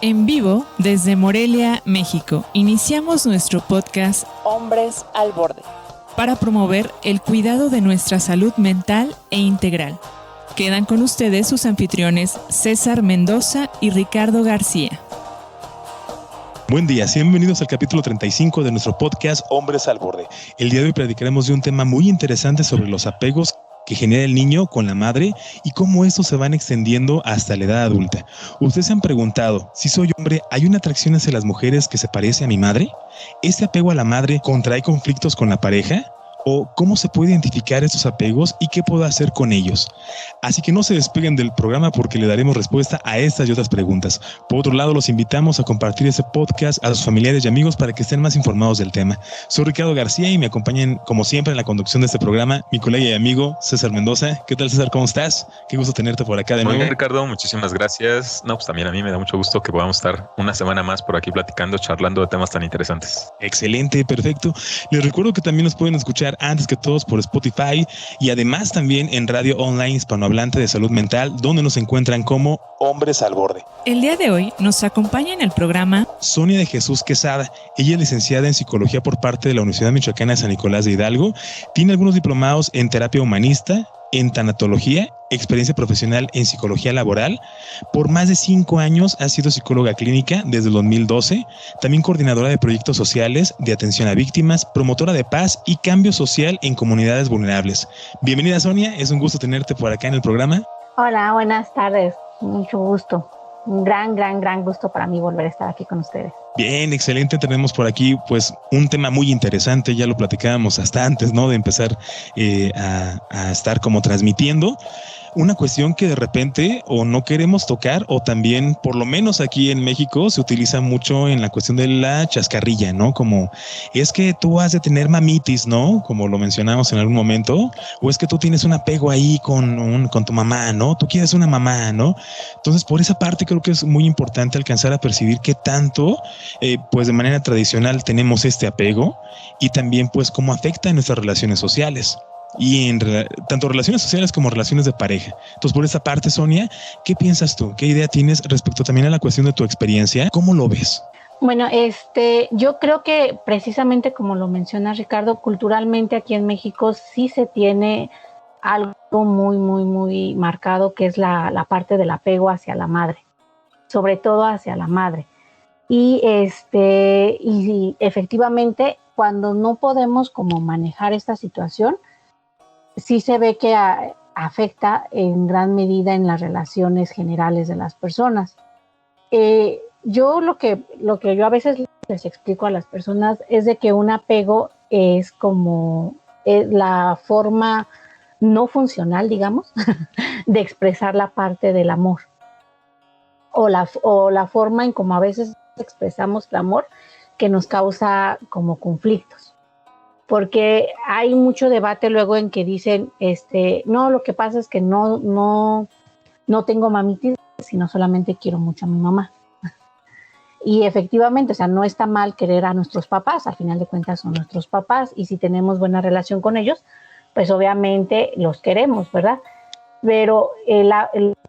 En vivo desde Morelia, México, iniciamos nuestro podcast Hombres al Borde para promover el cuidado de nuestra salud mental e integral. Quedan con ustedes sus anfitriones César Mendoza y Ricardo García. Buen día, bienvenidos al capítulo 35 de nuestro podcast Hombres al Borde. El día de hoy platicaremos de un tema muy interesante sobre los apegos que genera el niño con la madre y cómo estos se van extendiendo hasta la edad adulta. ¿Ustedes se han preguntado, si soy hombre, ¿hay una atracción hacia las mujeres que se parece a mi madre? ¿Este apego a la madre contrae conflictos con la pareja? ¿O cómo se puede identificar estos apegos y qué puedo hacer con ellos? Así que no se despeguen del programa porque le daremos respuesta a estas y otras preguntas. Por otro lado, los invitamos a compartir este podcast a sus familiares y amigos para que estén más informados del tema. Soy Ricardo García y me acompañan, como siempre, en la conducción de este programa mi colega y amigo César Mendoza. ¿Qué tal, César? ¿Cómo estás? Qué gusto tenerte por acá de nuevo. Muy bien, Ricardo. Muchísimas gracias. No, pues también a mí me da mucho gusto que podamos estar una semana más por aquí platicando, charlando de temas tan interesantes. Excelente, perfecto. Les recuerdo que también nos pueden escuchar antes que todos por Spotify y además también en Radio Online Hispanohablante de Salud Mental, donde nos encuentran como Hombres al Borde. El día de hoy nos acompaña en el programa Sonia de Jesús Quesada. Ella es licenciada en Psicología por parte de la Universidad Michoacana de San Nicolás de Hidalgo. Tiene algunos diplomados en terapia humanista, en tanatología, experiencia profesional en psicología laboral. Por más de 5 años ha sido psicóloga clínica desde el 2012, también coordinadora de proyectos sociales de atención a víctimas, promotora de paz y cambio social en comunidades vulnerables. Bienvenida, Sonia, es un gusto tenerte por acá en el programa. Hola, buenas tardes, mucho gusto. Un gran gusto para mí volver a estar aquí con ustedes. Bien, excelente. Tenemos por aquí pues un tema muy interesante, ya lo platicábamos hasta antes, ¿no? De empezar a estar como transmitiendo. Una cuestión que de repente o no queremos tocar o también, por lo menos aquí en México, se utiliza mucho en la cuestión de la chascarrilla, ¿no? Como es que tú has de tener mamitis, ¿no? Como lo mencionamos en algún momento, o es que tú tienes un apego ahí con tu mamá, ¿no? Tú quieres una mamá, ¿no? Entonces, por esa parte creo que es muy importante alcanzar a percibir qué tanto, pues de manera tradicional tenemos este apego y también pues cómo afecta en nuestras relaciones sociales. Y en tanto relaciones sociales como relaciones de pareja. Entonces, por esa parte, Sonia, ¿qué piensas tú? ¿Qué idea tienes respecto también a la cuestión de tu experiencia? ¿Cómo lo ves? Bueno, yo creo que precisamente como lo menciona Ricardo, culturalmente aquí en México sí se tiene algo muy marcado, que es la parte del apego hacia la madre, sobre todo hacia la madre. Y efectivamente, cuando no podemos como manejar esta situación, sí se ve que afecta en gran medida en las relaciones generales de las personas. Yo lo que yo a veces les explico a las personas es de que un apego es como la forma no funcional, digamos, de expresar la parte del amor o la forma en como a veces expresamos el amor que nos causa como conflictos. Porque hay mucho debate luego en que dicen, no, lo que pasa es que no tengo mamitis, sino solamente quiero mucho a mi mamá. Y efectivamente, o sea, no está mal querer a nuestros papás, al final de cuentas son nuestros papás, y si tenemos buena relación con ellos, pues obviamente los queremos, ¿verdad? Pero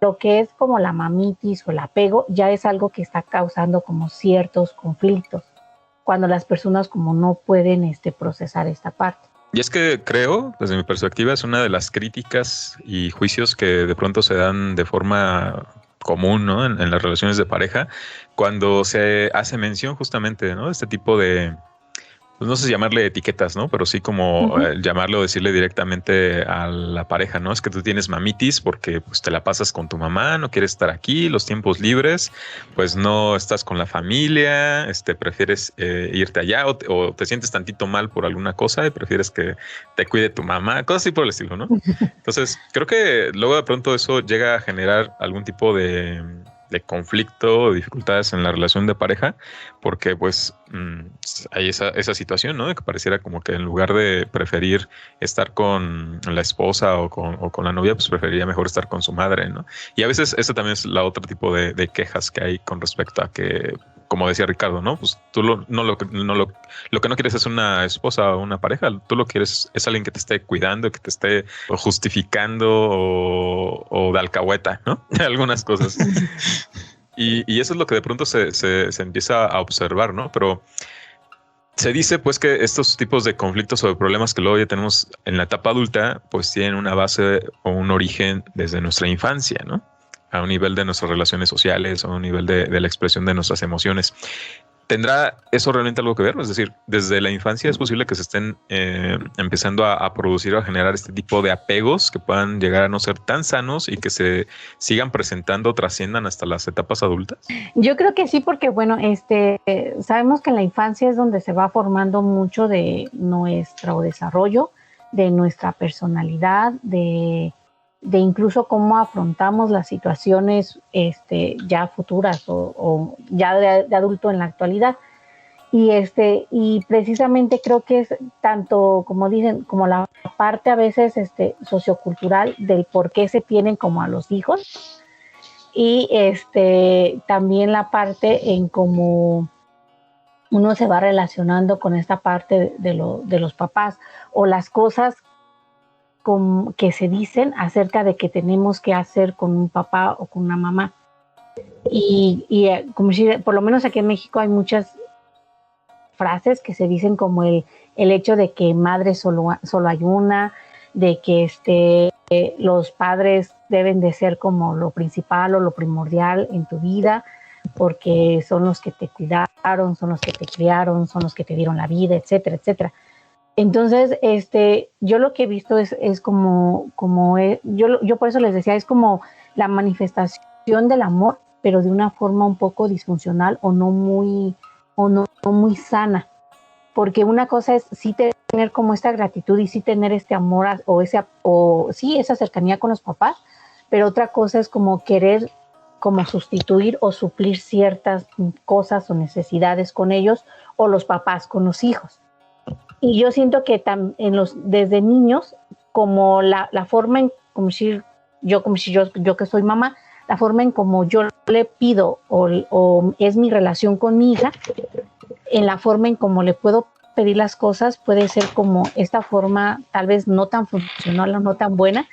lo que es como la mamitis o el apego ya es algo que está causando como ciertos conflictos, cuando las personas como no pueden procesar esta parte. Y es que creo, desde mi perspectiva, es una de las críticas y juicios que de pronto se dan de forma común, ¿no? En las relaciones de pareja, cuando se hace mención justamente, ¿no? Este tipo de, pues no sé si llamarle etiquetas, ¿no? Pero sí como llamarlo, decirle directamente a la pareja, ¿no? Es que tú tienes mamitis porque pues, te la pasas con tu mamá, no quieres estar aquí, los tiempos libres, pues no estás con la familia, prefieres irte allá o te sientes tantito mal por alguna cosa y prefieres que te cuide tu mamá, cosas así por el estilo, ¿no? Entonces, creo que luego de pronto eso llega a generar algún tipo de conflicto o dificultades en la relación de pareja, porque pues hay esa situación, ¿no? De que pareciera como que en lugar de preferir estar con la esposa o con la novia, pues preferiría mejor estar con su madre, ¿no? Y a veces eso también es la otro tipo de quejas que hay con respecto a que, como decía Ricardo, ¿no? Pues tú lo que no quieres es una esposa o una pareja, tú lo quieres es alguien que te esté cuidando, que te esté justificando o de alcahueta, ¿no? Algunas cosas. Y eso es lo que de pronto se empieza a observar, ¿no? Pero se dice pues que estos tipos de conflictos o de problemas que luego ya tenemos en la etapa adulta, pues tienen una base o un origen desde nuestra infancia, ¿no? A un nivel de nuestras relaciones sociales, a un nivel de la expresión de nuestras emociones. ¿Tendrá eso realmente algo que ver? Es decir, desde la infancia es posible que se estén empezando a producir o a generar este tipo de apegos que puedan llegar a no ser tan sanos y que se sigan presentando, trasciendan hasta las etapas adultas. Yo creo que sí, porque bueno, sabemos que en la infancia es donde se va formando mucho de nuestro desarrollo, de nuestra personalidad, de incluso cómo afrontamos las situaciones ya futuras o ya de adulto en la actualidad. Y precisamente creo que es tanto, como dicen, como la parte a veces sociocultural del por qué se tienen como a los hijos, y también la parte en cómo uno se va relacionando con esta parte de los papás o las cosas que se dicen acerca de que tenemos que hacer con un papá o con una mamá. Y como si, por lo menos aquí en México hay muchas frases que se dicen como el hecho de que madre solo hay una, de que los padres deben de ser como lo principal o lo primordial en tu vida, porque son los que te cuidaron, son los que te criaron, son los que te dieron la vida, etcétera, etcétera. Entonces, yo lo que he visto es como yo por eso les decía, es como la manifestación del amor, pero de una forma un poco disfuncional o no muy sana. Porque una cosa es sí tener como esta gratitud y sí tener este amor esa cercanía con los papás, pero otra cosa es como querer como sustituir o suplir ciertas cosas o necesidades con ellos, o los papás con los hijos. Y yo siento que desde niños, como la forma en, como si yo que soy mamá, la forma en como yo le pido o es mi relación con mi hija, en la forma en como le puedo pedir las cosas, puede ser como esta forma tal vez no tan funcional o no tan buena,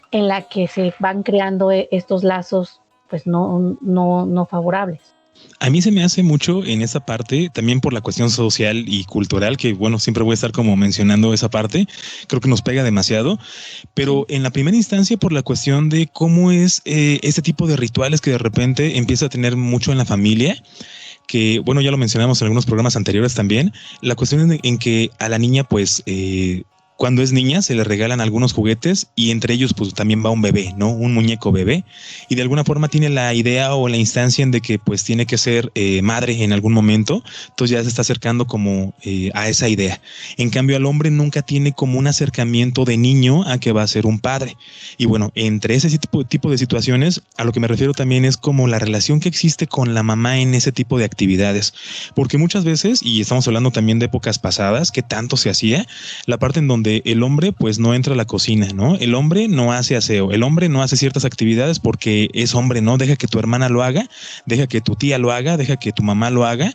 en la que se van creando estos lazos pues no favorables. A mí se me hace mucho en esa parte, también por la cuestión social y cultural, que bueno, siempre voy a estar como mencionando esa parte, creo que nos pega demasiado, pero en la primera instancia por la cuestión de cómo es este tipo de rituales que de repente empieza a tener mucho en la familia, que bueno, ya lo mencionamos en algunos programas anteriores también, la cuestión en que a la niña pues cuando es niña se le regalan algunos juguetes y entre ellos pues también va un bebé, ¿no? Un muñeco bebé, y de alguna forma tiene la idea o la instancia en de que pues tiene que ser madre en algún momento, entonces ya se está acercando como a esa idea. En cambio al hombre nunca tiene como un acercamiento de niño a que va a ser un padre. Y bueno, entre ese tipo de situaciones, a lo que me refiero también es como la relación que existe con la mamá en ese tipo de actividades, porque muchas veces, y estamos hablando también de épocas pasadas, que tanto se hacía, la parte en donde el hombre pues no entra a la cocina, ¿no? El hombre no hace aseo, el hombre no hace ciertas actividades porque es hombre, ¿no? Deja que tu hermana lo haga, deja que tu tía lo haga, deja que tu mamá lo haga,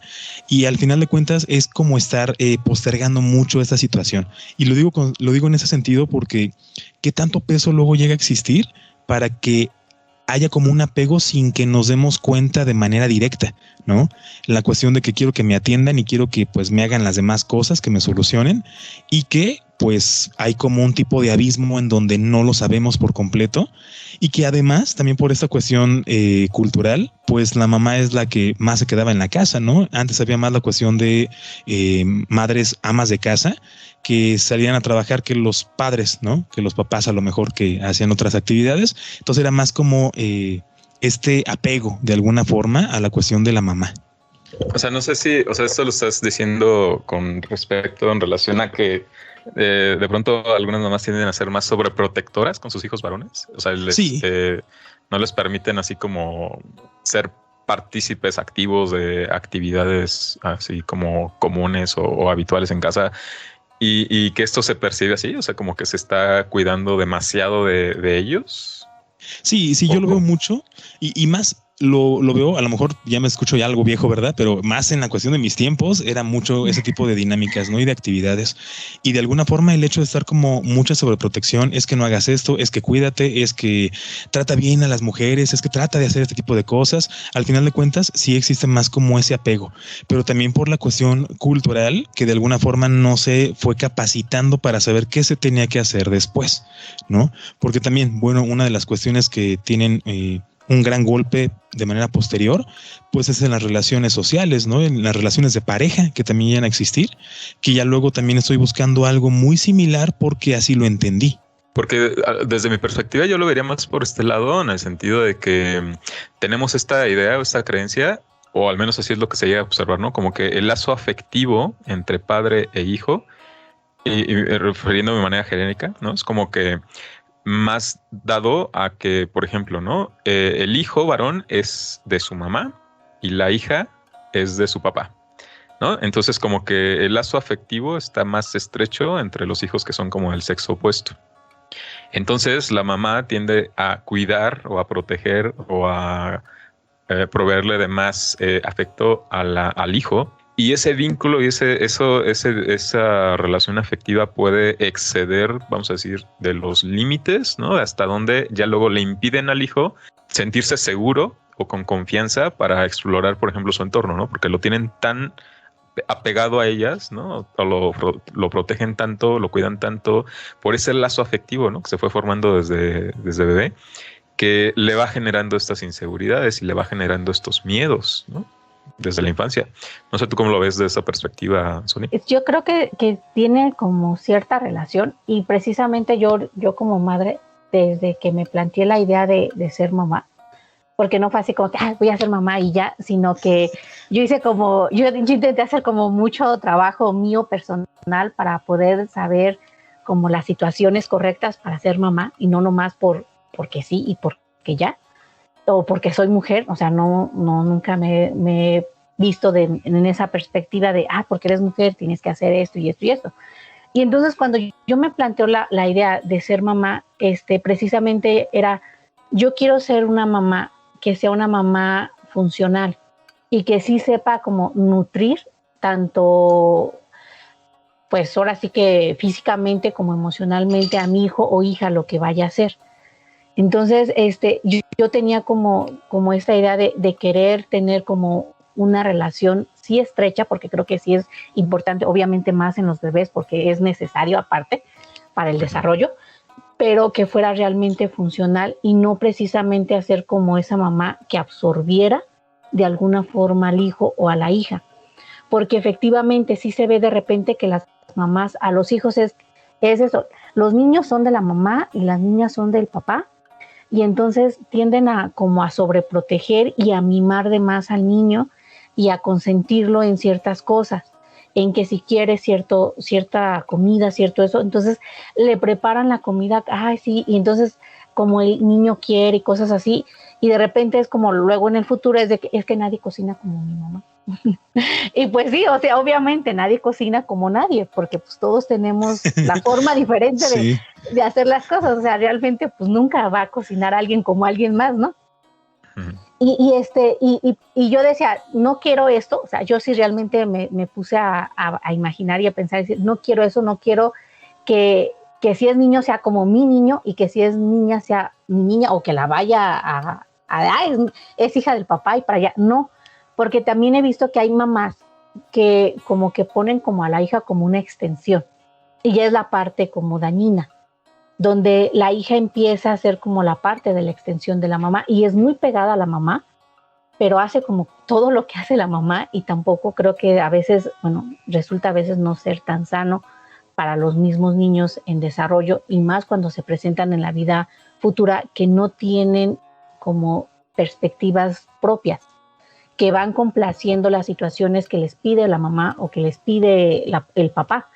y al final de cuentas es como estar postergando mucho esta situación. Y lo digo en ese sentido porque ¿qué tanto peso luego llega a existir para que haya como un apego sin que nos demos cuenta de manera directa, ¿no? La cuestión de que quiero que me atiendan y quiero que pues me hagan las demás cosas, que me solucionen, y que pues hay como un tipo de abismo en donde no lo sabemos por completo, y que además también por esta cuestión cultural, pues la mamá es la que más se quedaba en la casa, ¿no? Antes había más la cuestión de madres amas de casa que salían a trabajar que los padres, ¿no? Que los papás a lo mejor que hacían otras actividades. Entonces era más como este apego de alguna forma a la cuestión de la mamá. O sea, no sé si, o sea, esto lo estás diciendo con respecto en relación a que de pronto algunas mamás tienden a ser más sobreprotectoras con sus hijos varones. O sea, Sí. No les permiten así como ser partícipes activos de actividades así como comunes o habituales en casa. Y que esto se percibe así, o sea, como que se está cuidando demasiado de ellos. Sí, yo lo veo mucho y más lo veo, a lo mejor ya me escucho ya algo viejo, ¿verdad? Pero más en la cuestión de mis tiempos era mucho ese tipo de dinámicas, ¿no? Y de actividades. Y de alguna forma el hecho de estar como mucha sobreprotección es que no hagas esto, es que cuídate, es que trata bien a las mujeres, es que trata de hacer este tipo de cosas. Al final de cuentas, sí existe más como ese apego, pero también por la cuestión cultural que de alguna forma no se fue capacitando para saber qué se tenía que hacer después, ¿no? Porque también, bueno, una de las cuestiones que tienen un gran golpe de manera posterior, pues es en las relaciones sociales, ¿no? En las relaciones de pareja que también llegan a existir, que ya luego también estoy buscando algo muy similar porque así lo entendí. Porque desde mi perspectiva yo lo vería más por este lado, en el sentido de que tenemos esta idea o esta creencia, o al menos así es lo que se llega a observar, ¿no? Como que el lazo afectivo entre padre e hijo, y refiriéndome de manera genérica, ¿no? Es como que más dado a que, por ejemplo, ¿no? El hijo varón es de su mamá y la hija es de su papá, ¿no? Entonces como que el lazo afectivo está más estrecho entre los hijos que son como el sexo opuesto. Entonces la mamá tiende a cuidar o a proteger o a proveerle de más afecto al hijo. Y ese vínculo y esa relación afectiva puede exceder, vamos a decir, de los límites, ¿no? Hasta donde ya luego le impiden al hijo sentirse seguro o con confianza para explorar, por ejemplo, su entorno, ¿no? Porque lo tienen tan apegado a ellas, ¿no? O lo protegen tanto, lo cuidan tanto por ese lazo afectivo, ¿no? Que se fue formando desde bebé, que le va generando estas inseguridades y le va generando estos miedos, ¿no? Desde la infancia. No sé tú cómo lo ves de esa perspectiva, Sonia. Yo creo que tiene como cierta relación, y precisamente yo como madre, desde que me planteé la idea de ser mamá, porque no fue así como que voy a ser mamá y ya, sino que yo intenté hacer como mucho trabajo mío personal para poder saber como las situaciones correctas para ser mamá, y no nomás porque sí y porque ya, o porque soy mujer. O sea, nunca me he visto en esa perspectiva de, porque eres mujer, tienes que hacer esto y esto y esto. Y entonces cuando yo me planteo la idea de ser mamá, precisamente era, yo quiero ser una mamá que sea una mamá funcional y que sí sepa como nutrir tanto, pues ahora sí que físicamente como emocionalmente a mi hijo o hija, lo que vaya a hacer. Entonces, yo tenía como esta idea de querer tener como una relación sí estrecha, porque creo que sí es importante, obviamente más en los bebés, porque es necesario aparte para el desarrollo, pero que fuera realmente funcional y no precisamente hacer como esa mamá que absorbiera de alguna forma al hijo o a la hija. Porque efectivamente sí se ve de repente que las mamás, a los hijos es eso, los niños son de la mamá y las niñas son del papá, y entonces tienden a como a sobreproteger y a mimar de más al niño y a consentirlo en ciertas cosas, en que si quiere cierta comida, cierto eso, entonces le preparan la comida, sí, y entonces como el niño quiere y cosas así, y de repente es como luego en el futuro es que nadie cocina como mi mamá. Y pues sí, o sea, obviamente nadie cocina como nadie, porque pues todos tenemos la forma diferente sí, de hacer las cosas. O sea, realmente pues nunca va a cocinar a alguien como alguien más, ¿no? Uh-huh. Y yo decía, no quiero esto. O sea, yo sí realmente me puse a imaginar y a pensar, decir, no quiero eso, no quiero que si es niño sea como mi niño, y que si es niña sea mi niña, o que la vaya es hija del papá y para allá. No, porque también he visto que hay mamás que como que ponen como a la hija como una extensión, y ya es la parte como dañina, donde la hija empieza a ser como la parte de la extensión de la mamá, y es muy pegada a la mamá, pero hace como todo lo que hace la mamá, y tampoco creo que a veces, resulta a veces no ser tan sano para los mismos niños en desarrollo, y más cuando se presentan en la vida futura que no tienen como perspectivas propias, que van complaciendo las situaciones que les pide la mamá o que les pide el papá.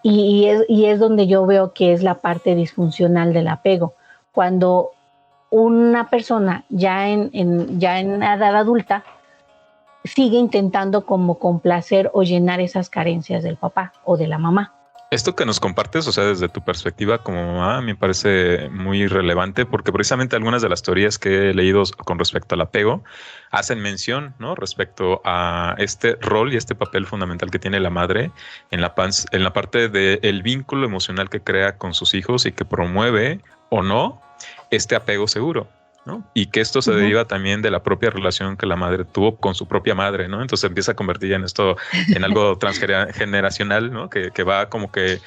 Y es donde yo veo que es la parte disfuncional del apego. Cuando una persona ya en edad adulta sigue intentando como complacer o llenar esas carencias del papá o de la mamá. Esto que nos compartes, o sea, desde tu perspectiva como mamá, me parece muy relevante porque precisamente algunas de las teorías que he leído con respecto al apego hacen mención, ¿no? Respecto a este rol y este papel fundamental que tiene la madre en en la parte del vínculo emocional que crea con sus hijos y que promueve o no este apego seguro, ¿no? Y que esto se deriva también de la propia relación que la madre tuvo con su propia madre, ¿no? Entonces empieza a convertir ya en esto, en algo transgeneracional, ¿no? Que va como que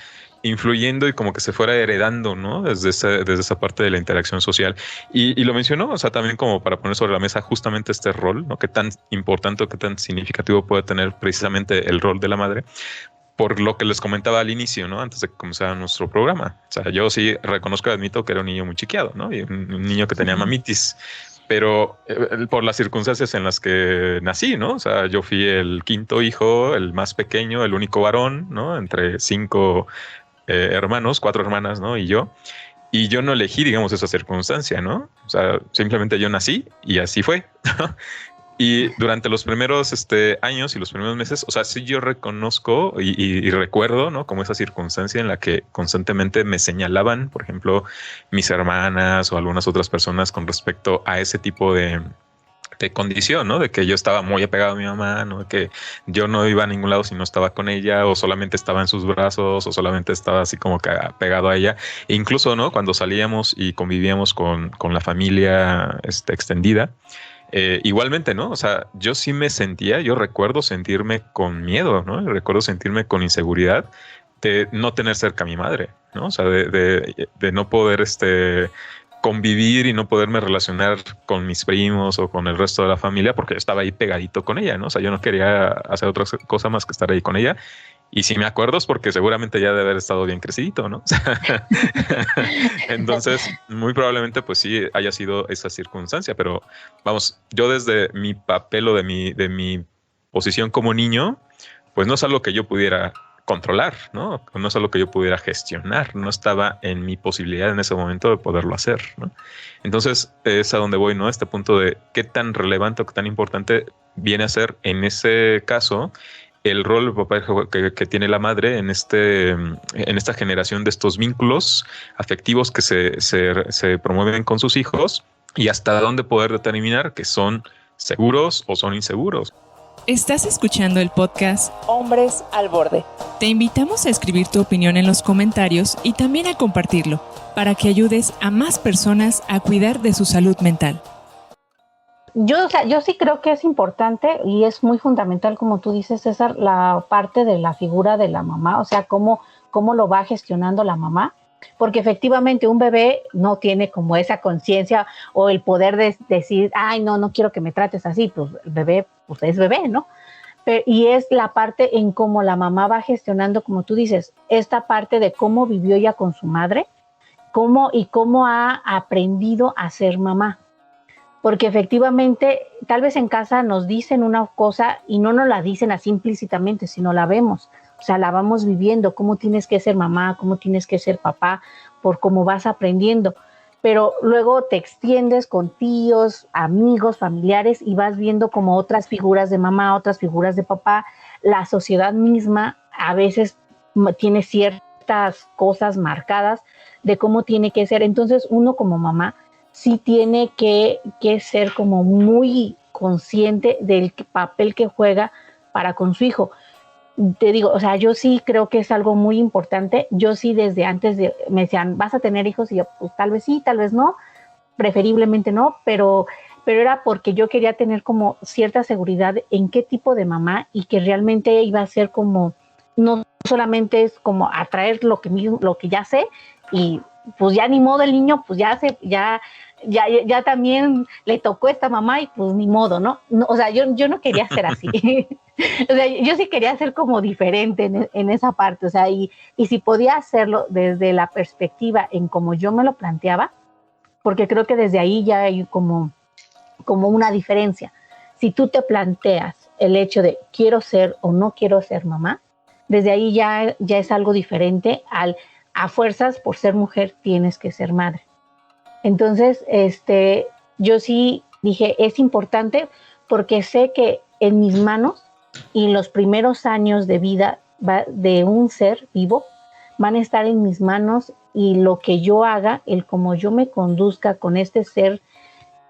influyendo y como que se fuera heredando, ¿no? Desde esa parte de la interacción social. Y lo mencionó, o sea, también como para poner sobre la mesa justamente este rol, ¿no? Qué tan importante o qué tan significativo puede tener precisamente el rol de la madre, por lo que les comentaba al inicio, ¿no? Antes de que comenzara nuestro programa. O sea, yo sí reconozco y admito que era un niño muy chiqueado, ¿no? Y un niño que tenía mamitis, pero por las circunstancias en las que nací, ¿no? O sea, yo fui el quinto hijo, el más pequeño, el único varón, ¿no? Entre 5 hermanos, 4 hermanas, ¿no? Y yo. Y yo no elegí, digamos, esa circunstancia, ¿no? O sea, simplemente yo nací y así fue. Y durante los primeros años y los primeros meses, o sea, sí yo reconozco y recuerdo, ¿no? Como esa circunstancia en la que constantemente me señalaban, por ejemplo, mis hermanas o algunas otras personas con respecto a ese tipo de condición, ¿no? De que yo estaba muy apegado a mi mamá, ¿no? De que yo no iba a ningún lado si no estaba con ella, o solamente estaba en sus brazos, o solamente estaba así como que pegado a ella. E incluso, ¿no? Cuando salíamos y convivíamos con la familia extendida, igualmente, ¿no? O sea, yo sí me sentía, yo recuerdo sentirme con miedo, ¿no? Recuerdo sentirme con inseguridad de no tener cerca a mi madre, ¿no? O sea, de no poder convivir y no poderme relacionar con mis primos o con el resto de la familia porque yo estaba ahí pegadito con ella, ¿no? O sea, yo no quería hacer otra cosa más que estar ahí con ella. Y si me acuerdo es porque seguramente ya debe haber estado bien crecidito, ¿no? Entonces, muy probablemente pues sí haya sido esa circunstancia, pero vamos, yo desde mi papel o de mi posición como niño, pues no es algo que yo pudiera controlar, ¿no? No es algo que yo pudiera gestionar, no estaba en mi posibilidad en ese momento de poderlo hacer, ¿no? Entonces es a donde voy, ¿no? Este punto de qué tan relevante o qué tan importante viene a ser en ese caso el rol del papá que tiene la madre en esta generación de estos vínculos afectivos que se promueven con sus hijos y hasta dónde poder determinar que son seguros o son inseguros. Estás escuchando el podcast Hombres al Borde. Te invitamos a escribir tu opinión en los comentarios y también a compartirlo para que ayudes a más personas a cuidar de su salud mental. Yo sí creo que es importante y es muy fundamental, como tú dices, César, la parte de la figura de la mamá, o sea, cómo lo va gestionando la mamá, porque efectivamente un bebé no tiene como esa conciencia o el poder de decir, ay, no quiero que me trates así, pues el bebé, pues es bebé, ¿no? Y es la parte en cómo la mamá va gestionando, como tú dices, esta parte de cómo vivió ella con su madre, cómo ha aprendido a ser mamá. Porque efectivamente, tal vez en casa nos dicen una cosa y no nos la dicen así implícitamente, sino la vemos. O sea, la vamos viviendo, cómo tienes que ser mamá, cómo tienes que ser papá, por cómo vas aprendiendo. Pero luego te extiendes con tíos, amigos, familiares y vas viendo como otras figuras de mamá, otras figuras de papá. La sociedad misma a veces tiene ciertas cosas marcadas de cómo tiene que ser. Entonces uno como mamá sí tiene que ser como muy consciente del papel que juega para con su hijo. Te digo, o sea, yo sí creo que es algo muy importante. Yo sí desde antes me decían, ¿vas a tener hijos? Y yo, pues tal vez sí, tal vez no, preferiblemente no, pero era porque yo quería tener como cierta seguridad en qué tipo de mamá y que realmente iba a ser como, no solamente es como atraer lo que ya sé y pues ya ni modo el niño, pues ya también le tocó esta mamá y pues ni modo, ¿no? O sea, yo no quería ser así. O sea, yo sí quería ser como diferente en esa parte, o sea, y si podía hacerlo desde la perspectiva en como yo me lo planteaba, porque creo que desde ahí ya hay como una diferencia. Si tú te planteas el hecho de quiero ser o no quiero ser mamá, desde ahí ya es algo diferente a fuerzas por ser mujer tienes que ser madre. Entonces, yo sí dije, es importante porque sé que en mis manos y en los primeros años de vida de un ser vivo van a estar en mis manos y lo que yo haga, el cómo yo me conduzca con este ser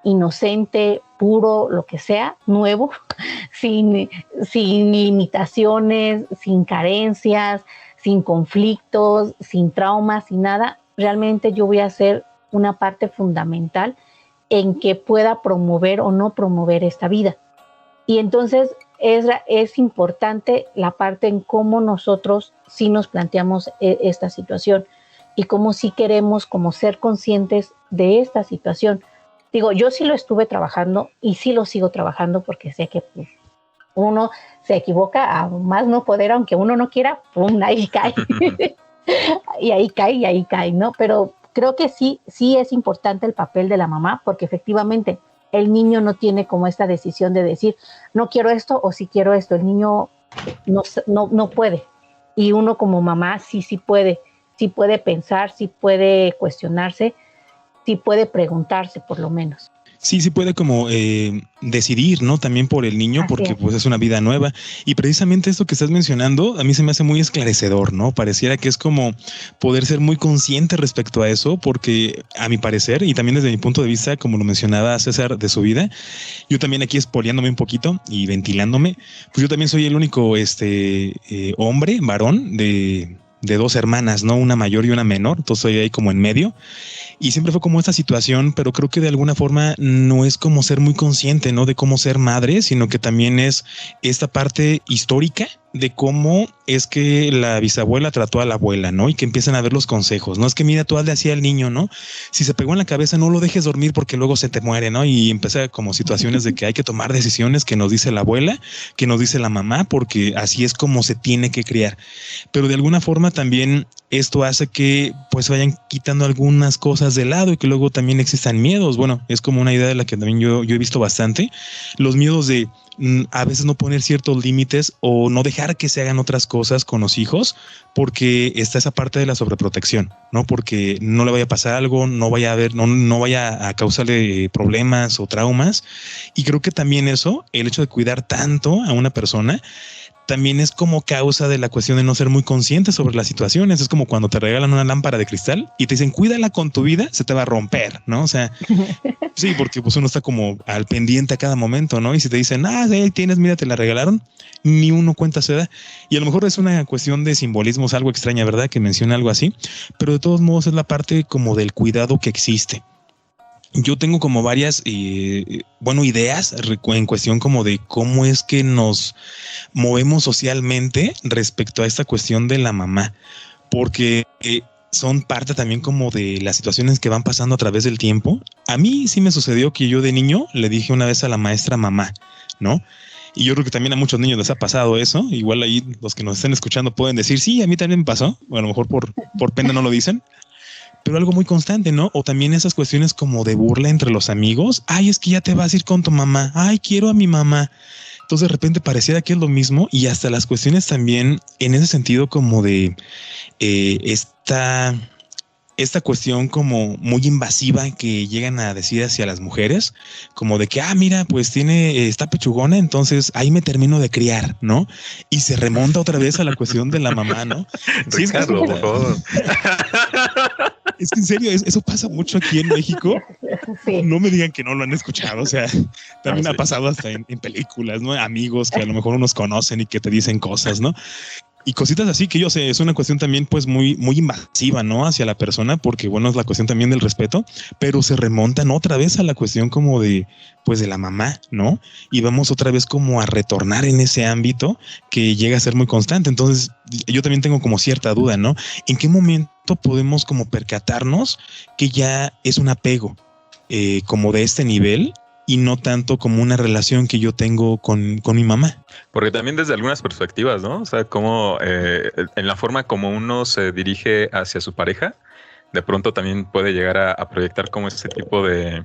inocente, puro, lo que sea, nuevo, sin limitaciones, sin carencias, sin conflictos, sin traumas, sin nada, realmente yo voy a ser una parte fundamental en que pueda promover o no promover esta vida. Y entonces es importante la parte en cómo nosotros sí nos planteamos esta situación y cómo sí queremos como ser conscientes de esta situación. Digo, yo sí lo estuve trabajando y sí lo sigo trabajando porque sé que pues, uno se equivoca a más no poder, aunque uno no quiera, ¡pum!, ahí cae. y ahí cae, ¿no? Pero creo que sí es importante el papel de la mamá porque efectivamente el niño no tiene como esta decisión de decir, no quiero esto o sí quiero esto. El niño no puede. Y uno como mamá sí puede pensar, sí puede cuestionarse, sí puede preguntarse por lo menos. Sí puede como decidir, ¿no? También por el niño, porque pues es una vida nueva. Y precisamente esto que estás mencionando, a mí se me hace muy esclarecedor, ¿no? Pareciera que es como poder ser muy consciente respecto a eso, porque a mi parecer, y también desde mi punto de vista, como lo mencionaba César, de su vida, yo también aquí espoleándome un poquito y ventilándome, pues yo también soy el único hombre, varón, de 2 hermanas, ¿no? Una mayor y una menor, entonces soy ahí como en medio. Y siempre fue como esta situación, pero creo que de alguna forma no es como ser muy consciente, ¿no? De cómo ser madre, sino que también es esta parte histórica de cómo es que la bisabuela trató a la abuela, ¿no? Y que empiezan a ver los consejos, ¿no? Es que mira, tú hazle así al niño, ¿no? Si se pegó en la cabeza, no lo dejes dormir porque luego se te muere, ¿no? Y empieza como situaciones de que hay que tomar decisiones que nos dice la abuela, que nos dice la mamá, porque así es como se tiene que criar. Pero de alguna forma también esto hace que pues vayan quitando algunas cosas de lado y que luego también existan miedos. Bueno, es como una idea de la que también yo he visto bastante. Los miedos de a veces no poner ciertos límites o no dejar que se hagan otras cosas con los hijos porque está esa parte de la sobreprotección, ¿no? Porque no le vaya a pasar algo, no vaya a causarle problemas o traumas. Y creo que también eso, el hecho de cuidar tanto a una persona, también es como causa de la cuestión de no ser muy consciente sobre las situaciones. Es como cuando te regalan una lámpara de cristal y te dicen, cuídala con tu vida, se te va a romper, ¿no? O sea, sí, porque pues uno está como al pendiente a cada momento, ¿no? Y si te dicen, ahí tienes, mira, te la regalaron, ni uno cuenta se da. Y a lo mejor es una cuestión de simbolismos, algo extraña, ¿verdad? Que menciona algo así, pero de todos modos es la parte como del cuidado que existe. Yo tengo como varias, ideas en cuestión como de cómo es que nos movemos socialmente respecto a esta cuestión de la mamá, porque son parte también como de las situaciones que van pasando a través del tiempo. A mí sí me sucedió que yo de niño le dije una vez a la maestra mamá, ¿no? Y yo creo que también a muchos niños les ha pasado eso. Igual ahí los que nos estén escuchando pueden decir, sí, a mí también me pasó. O a lo mejor por pena no lo dicen. Pero algo muy constante, ¿no? O también esas cuestiones como de burla entre los amigos. Ay, es que ya te vas a ir con tu mamá. Ay, quiero a mi mamá. Entonces de repente pareciera que es lo mismo y hasta las cuestiones también en ese sentido como de esta cuestión como muy invasiva que llegan a decir hacia las mujeres, como de que, mira, pues está pechugona, entonces ahí me termino de criar, ¿no? Y se remonta otra vez a la cuestión de la mamá, ¿no? Sí, Ricardo, por favor. Es que en serio, eso pasa mucho aquí en México. Sí. No me digan que no lo han escuchado. O sea, también ha pasado hasta en películas, ¿no? Amigos que a lo mejor unos conocen y que te dicen cosas, ¿no? Y cositas así que yo sé, es una cuestión también pues muy, muy invasiva, ¿no? Hacia la persona, porque bueno, es la cuestión también del respeto, pero se remontan otra vez a la cuestión como de, pues de la mamá, ¿no? Y vamos otra vez como a retornar en ese ámbito que llega a ser muy constante. Entonces yo también tengo como cierta duda, ¿no? ¿En qué momento podemos como percatarnos que ya es un apego como de este nivel? Y no tanto como una relación que yo tengo con mi mamá. Porque también desde algunas perspectivas, ¿no? O sea, como en la forma como uno se dirige hacia su pareja, de pronto también puede llegar a proyectar como ese tipo de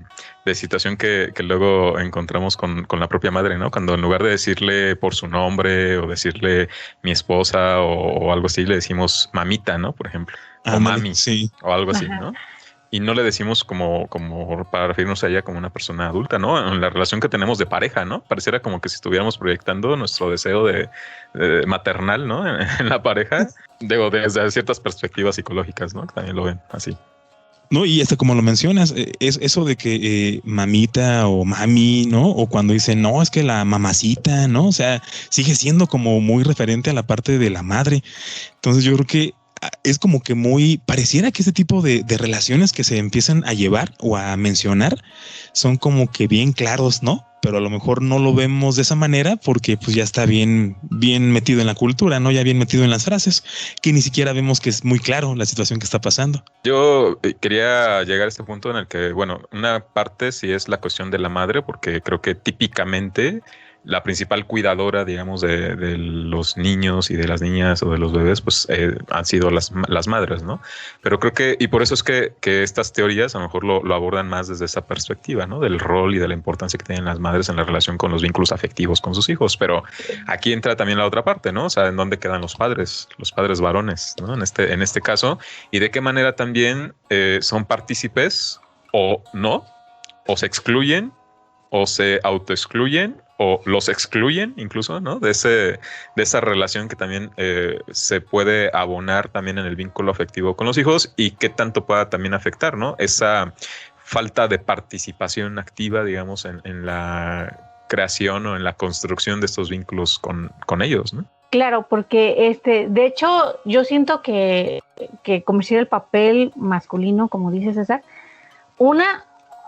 situación que luego encontramos con la propia madre, ¿no? Cuando en lugar de decirle por su nombre o decirle mi esposa o algo así, le decimos mamita, ¿no? Por ejemplo. O mami, sí. O algo así, ¿no? y no le decimos como para referirnos a ella como una persona adulta, ¿no? En la relación que tenemos de pareja, ¿no? Pareciera como que si estuviéramos proyectando nuestro deseo de maternal, ¿no? En la pareja, digo, desde ciertas perspectivas psicológicas, ¿no? Que también lo ven así. No, y hasta como lo mencionas, es eso de que mamita o mami, ¿no? O cuando dicen, no, es que la mamacita, ¿no? O sea, sigue siendo como muy referente a la parte de la madre. Entonces yo creo que es como que pareciera que este tipo de relaciones que se empiezan a llevar o a mencionar son como que bien claros, ¿no? Pero a lo mejor no lo vemos de esa manera porque pues ya está bien metido en la cultura, ¿no? Ya bien metido en las frases, que ni siquiera vemos que es muy claro la situación que está pasando. Yo quería llegar a este punto en el que, bueno, una parte sí es la cuestión de la madre, porque creo que típicamente la principal cuidadora, digamos, de los niños y de las niñas o de los bebés, pues han sido las madres, ¿no? Pero creo que, y por eso es que estas teorías a lo mejor lo abordan más desde esa perspectiva, ¿no? Del rol y de la importancia que tienen las madres en la relación con los vínculos afectivos con sus hijos. Pero aquí entra también la otra parte, ¿no? O sea, ¿en dónde quedan los padres varones, ¿no? En este caso, y de qué manera también son partícipes o no, o se excluyen, o se autoexcluyen, o los excluyen incluso, ¿no? De esa relación que también se puede abonar también en el vínculo afectivo con los hijos y qué tanto pueda también afectar, ¿no? Esa falta de participación activa, digamos, en la creación o en la construcción de estos vínculos con ellos, ¿no? Claro, porque de hecho, yo siento que como si el papel masculino, como dice César,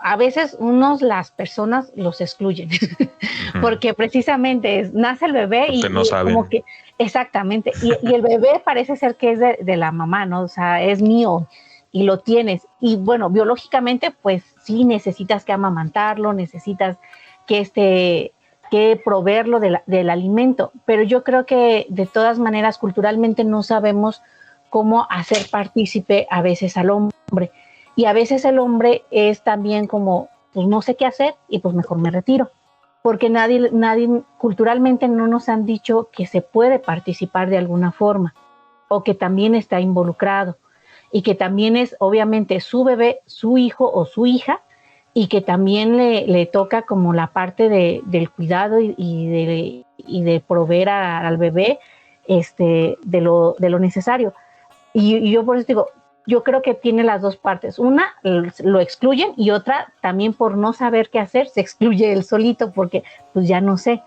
a veces las personas los excluyen, porque precisamente nace el bebé porque no saben. Como que, exactamente, y el bebé parece ser que es de la mamá, ¿no? O sea, es mío y lo tienes. Y bueno, biológicamente, pues sí necesitas que amamantarlo, necesitas que proveerlo del alimento, pero yo creo que de todas maneras culturalmente no sabemos cómo hacer partícipe a veces al hombre. Y a veces el hombre es también como, pues no sé qué hacer y pues mejor me retiro. Porque nadie culturalmente no nos han dicho que se puede participar de alguna forma o que también está involucrado y que también es obviamente su bebé, su hijo o su hija y que también le toca como la parte del cuidado y de proveer al bebé de lo necesario. Y yo por eso digo, yo creo que tiene las dos partes. Una, lo excluyen y otra, también por no saber qué hacer, se excluye él solito porque pues ya no sé.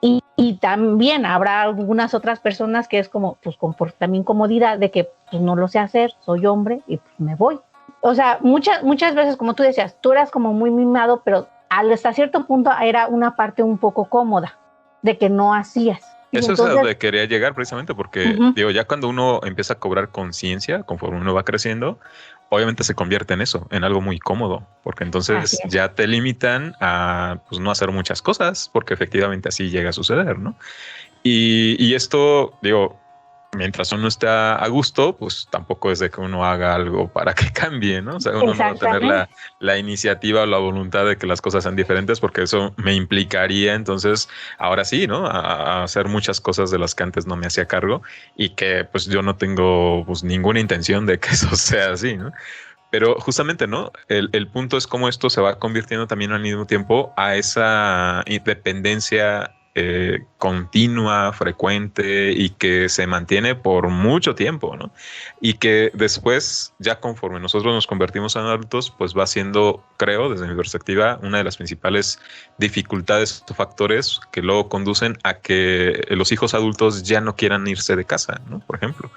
Y también habrá algunas otras personas que es como, pues por también comodidad de que pues no lo sé hacer, soy hombre y pues me voy. O sea, muchas veces, como tú decías, tú eras como muy mimado, pero hasta cierto punto era una parte un poco cómoda de que no hacías. Eso es a donde quería llegar precisamente porque, digo, ya cuando uno empieza a cobrar conciencia, conforme uno va creciendo, obviamente se convierte en eso, en algo muy cómodo, porque entonces ya te limitan a pues, no hacer muchas cosas, porque efectivamente así llega a suceder, ¿no? Y esto, digo, mientras uno está a gusto, pues tampoco es de que uno haga algo para que cambie, ¿no? O sea, uno no va a tener la iniciativa o la voluntad de que las cosas sean diferentes, porque eso me implicaría entonces, ahora sí, ¿no? A hacer muchas cosas de las que antes no me hacía cargo y que pues yo no tengo pues ninguna intención de que eso sea así, ¿no? Pero justamente, ¿no? El punto es cómo esto se va convirtiendo también al mismo tiempo a esa independencia continua, frecuente y que se mantiene por mucho tiempo, ¿no? Y que después, ya conforme nosotros nos convertimos en adultos, pues va siendo, creo, desde mi perspectiva, una de las principales dificultades o factores que luego conducen a que los hijos adultos ya no quieran irse de casa, ¿no? Por ejemplo,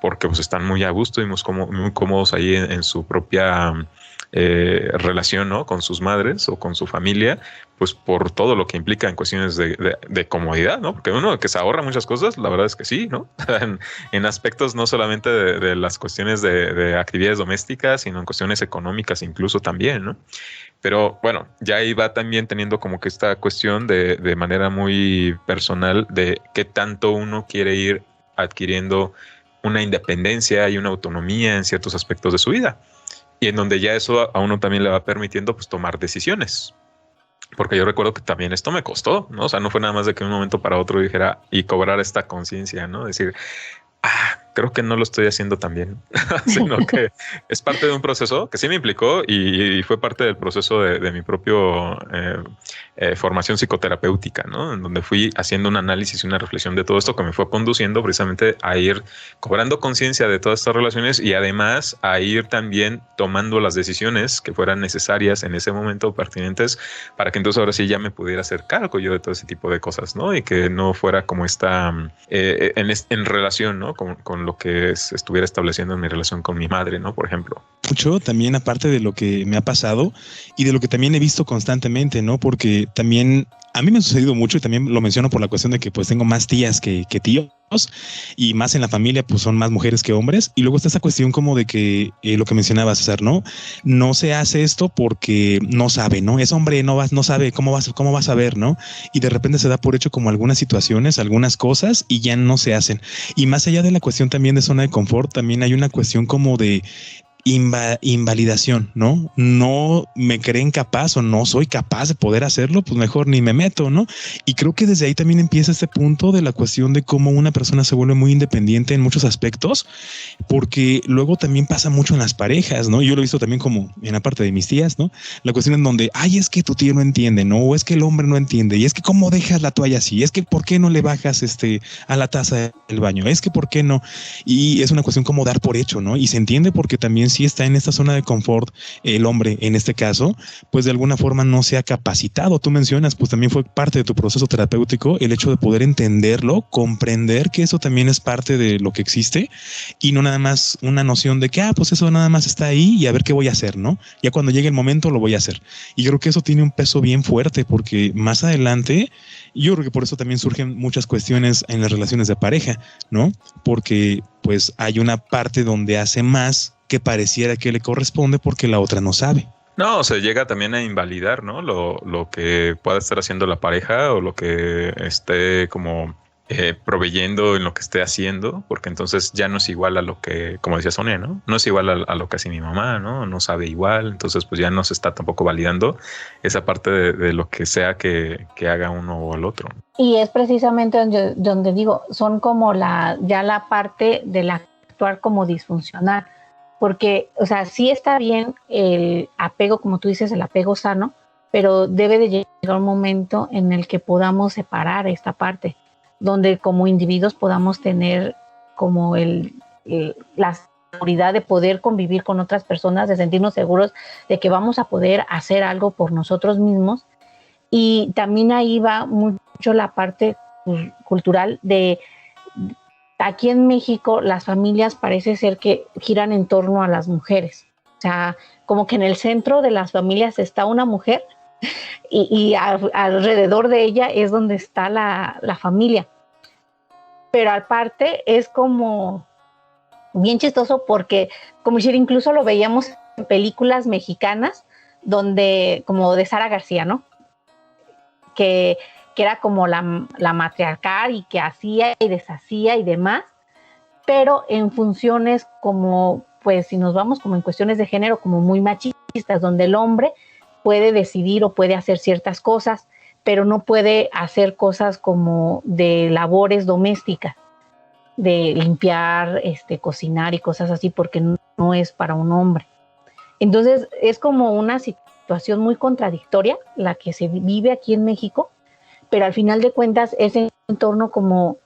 porque pues están muy a gusto y muy cómodos ahí en su propia relación, ¿no? Con sus madres o con su familia, pues por todo lo que implica en cuestiones de comodidad, ¿no? Porque uno que se ahorra muchas cosas, la verdad es que sí, ¿no? en aspectos no solamente de las cuestiones de actividades domésticas, sino en cuestiones económicas incluso también, ¿no? Pero bueno, ya ahí va también teniendo como que esta cuestión de manera muy personal de qué tanto uno quiere ir adquiriendo una independencia y una autonomía en ciertos aspectos de su vida. Y en donde ya eso a uno también le va permitiendo pues tomar decisiones. Porque yo recuerdo que también esto me costó, ¿no? O sea, no fue nada más de que de un momento para otro dijera y cobrar esta conciencia, ¿no? Decir, creo que no lo estoy haciendo tan bien, sino que es parte de un proceso que sí me implicó y fue parte del proceso de mi propio formación psicoterapéutica, ¿no? En donde fui haciendo un análisis y una reflexión de todo esto que me fue conduciendo precisamente a ir cobrando conciencia de todas estas relaciones y además a ir también tomando las decisiones que fueran necesarias en ese momento, pertinentes, para que entonces ahora sí ya me pudiera hacer cargo yo de todo ese tipo de cosas, ¿no? Y que no fuera como esta en relación, ¿no? Con lo que estuviera estableciendo en mi relación con mi madre, ¿no? Por ejemplo. Mucho también, aparte de lo que me ha pasado y de lo que también he visto constantemente, ¿no? Porque también a mí me ha sucedido mucho y también lo menciono por la cuestión de que pues tengo más tías que tíos y más en la familia pues son más mujeres que hombres. Y luego está esa cuestión como de que lo que mencionabas, César, ¿no? No se hace esto porque no sabe, ¿no? Es hombre, no sabe cómo va a saber, ¿no? Y de repente se da por hecho como algunas situaciones, algunas cosas y ya no se hacen. Y más allá de la cuestión también de zona de confort, también hay una cuestión como de invalidación, ¿no? No me creen capaz o no soy capaz de poder hacerlo, pues mejor ni me meto, ¿no? Y creo que desde ahí también empieza este punto de la cuestión de cómo una persona se vuelve muy independiente en muchos aspectos, porque luego también pasa mucho en las parejas, ¿no? Yo lo he visto también como en la parte de mis tías, ¿no? La cuestión en donde, ay, es que tu tío no entiende, ¿no? O es que el hombre no entiende, y es que cómo dejas la toalla así, es que ¿por qué no le bajas a la taza del baño? Es que ¿por qué no? Y es una cuestión como dar por hecho, ¿no? Y se entiende porque también si está en esta zona de confort, el hombre en este caso, pues de alguna forma no se ha capacitado. Tú mencionas, pues también fue parte de tu proceso terapéutico el hecho de poder entenderlo, comprender que eso también es parte de lo que existe y no nada más una noción de que, pues eso nada más está ahí y a ver qué voy a hacer, ¿no? Ya cuando llegue el momento lo voy a hacer. Y yo creo que eso tiene un peso bien fuerte porque más adelante, yo creo que por eso también surgen muchas cuestiones en las relaciones de pareja, ¿no? Porque pues hay una parte donde hace más que pareciera que le corresponde porque la otra no sabe. No, se llega también a invalidar, ¿no? Lo que pueda estar haciendo la pareja o lo que esté como proveyendo en lo que esté haciendo, porque entonces ya no es igual a lo que, como decía Sonia, ¿no? No es igual a lo que hace mi mamá, ¿no? No sabe igual, entonces pues ya no se está tampoco validando esa parte de lo que sea que haga uno o el otro. Y es precisamente donde digo, son como ya la parte del actuar como disfuncional. Porque, o sea, sí está bien el apego, como tú dices, el apego sano, pero debe de llegar un momento en el que podamos separar esta parte, donde como individuos podamos tener como la seguridad de poder convivir con otras personas, de sentirnos seguros de que vamos a poder hacer algo por nosotros mismos. Y también ahí va mucho la parte cultural de... Aquí en México las familias parece ser que giran en torno a las mujeres. O sea, como que en el centro de las familias está una mujer y alrededor de ella es donde está la familia. Pero aparte es como bien chistoso porque, como decir, incluso lo veíamos en películas mexicanas donde, como de Sara García, ¿no? Que era como la matriarcal y que hacía y deshacía y demás, pero en funciones como, pues si nos vamos como en cuestiones de género, como muy machistas, donde el hombre puede decidir o puede hacer ciertas cosas, pero no puede hacer cosas como de labores domésticas, de limpiar, cocinar y cosas así, porque no es para un hombre. Entonces es como una situación muy contradictoria la que se vive aquí en México, pero al final de cuentas ese entorno como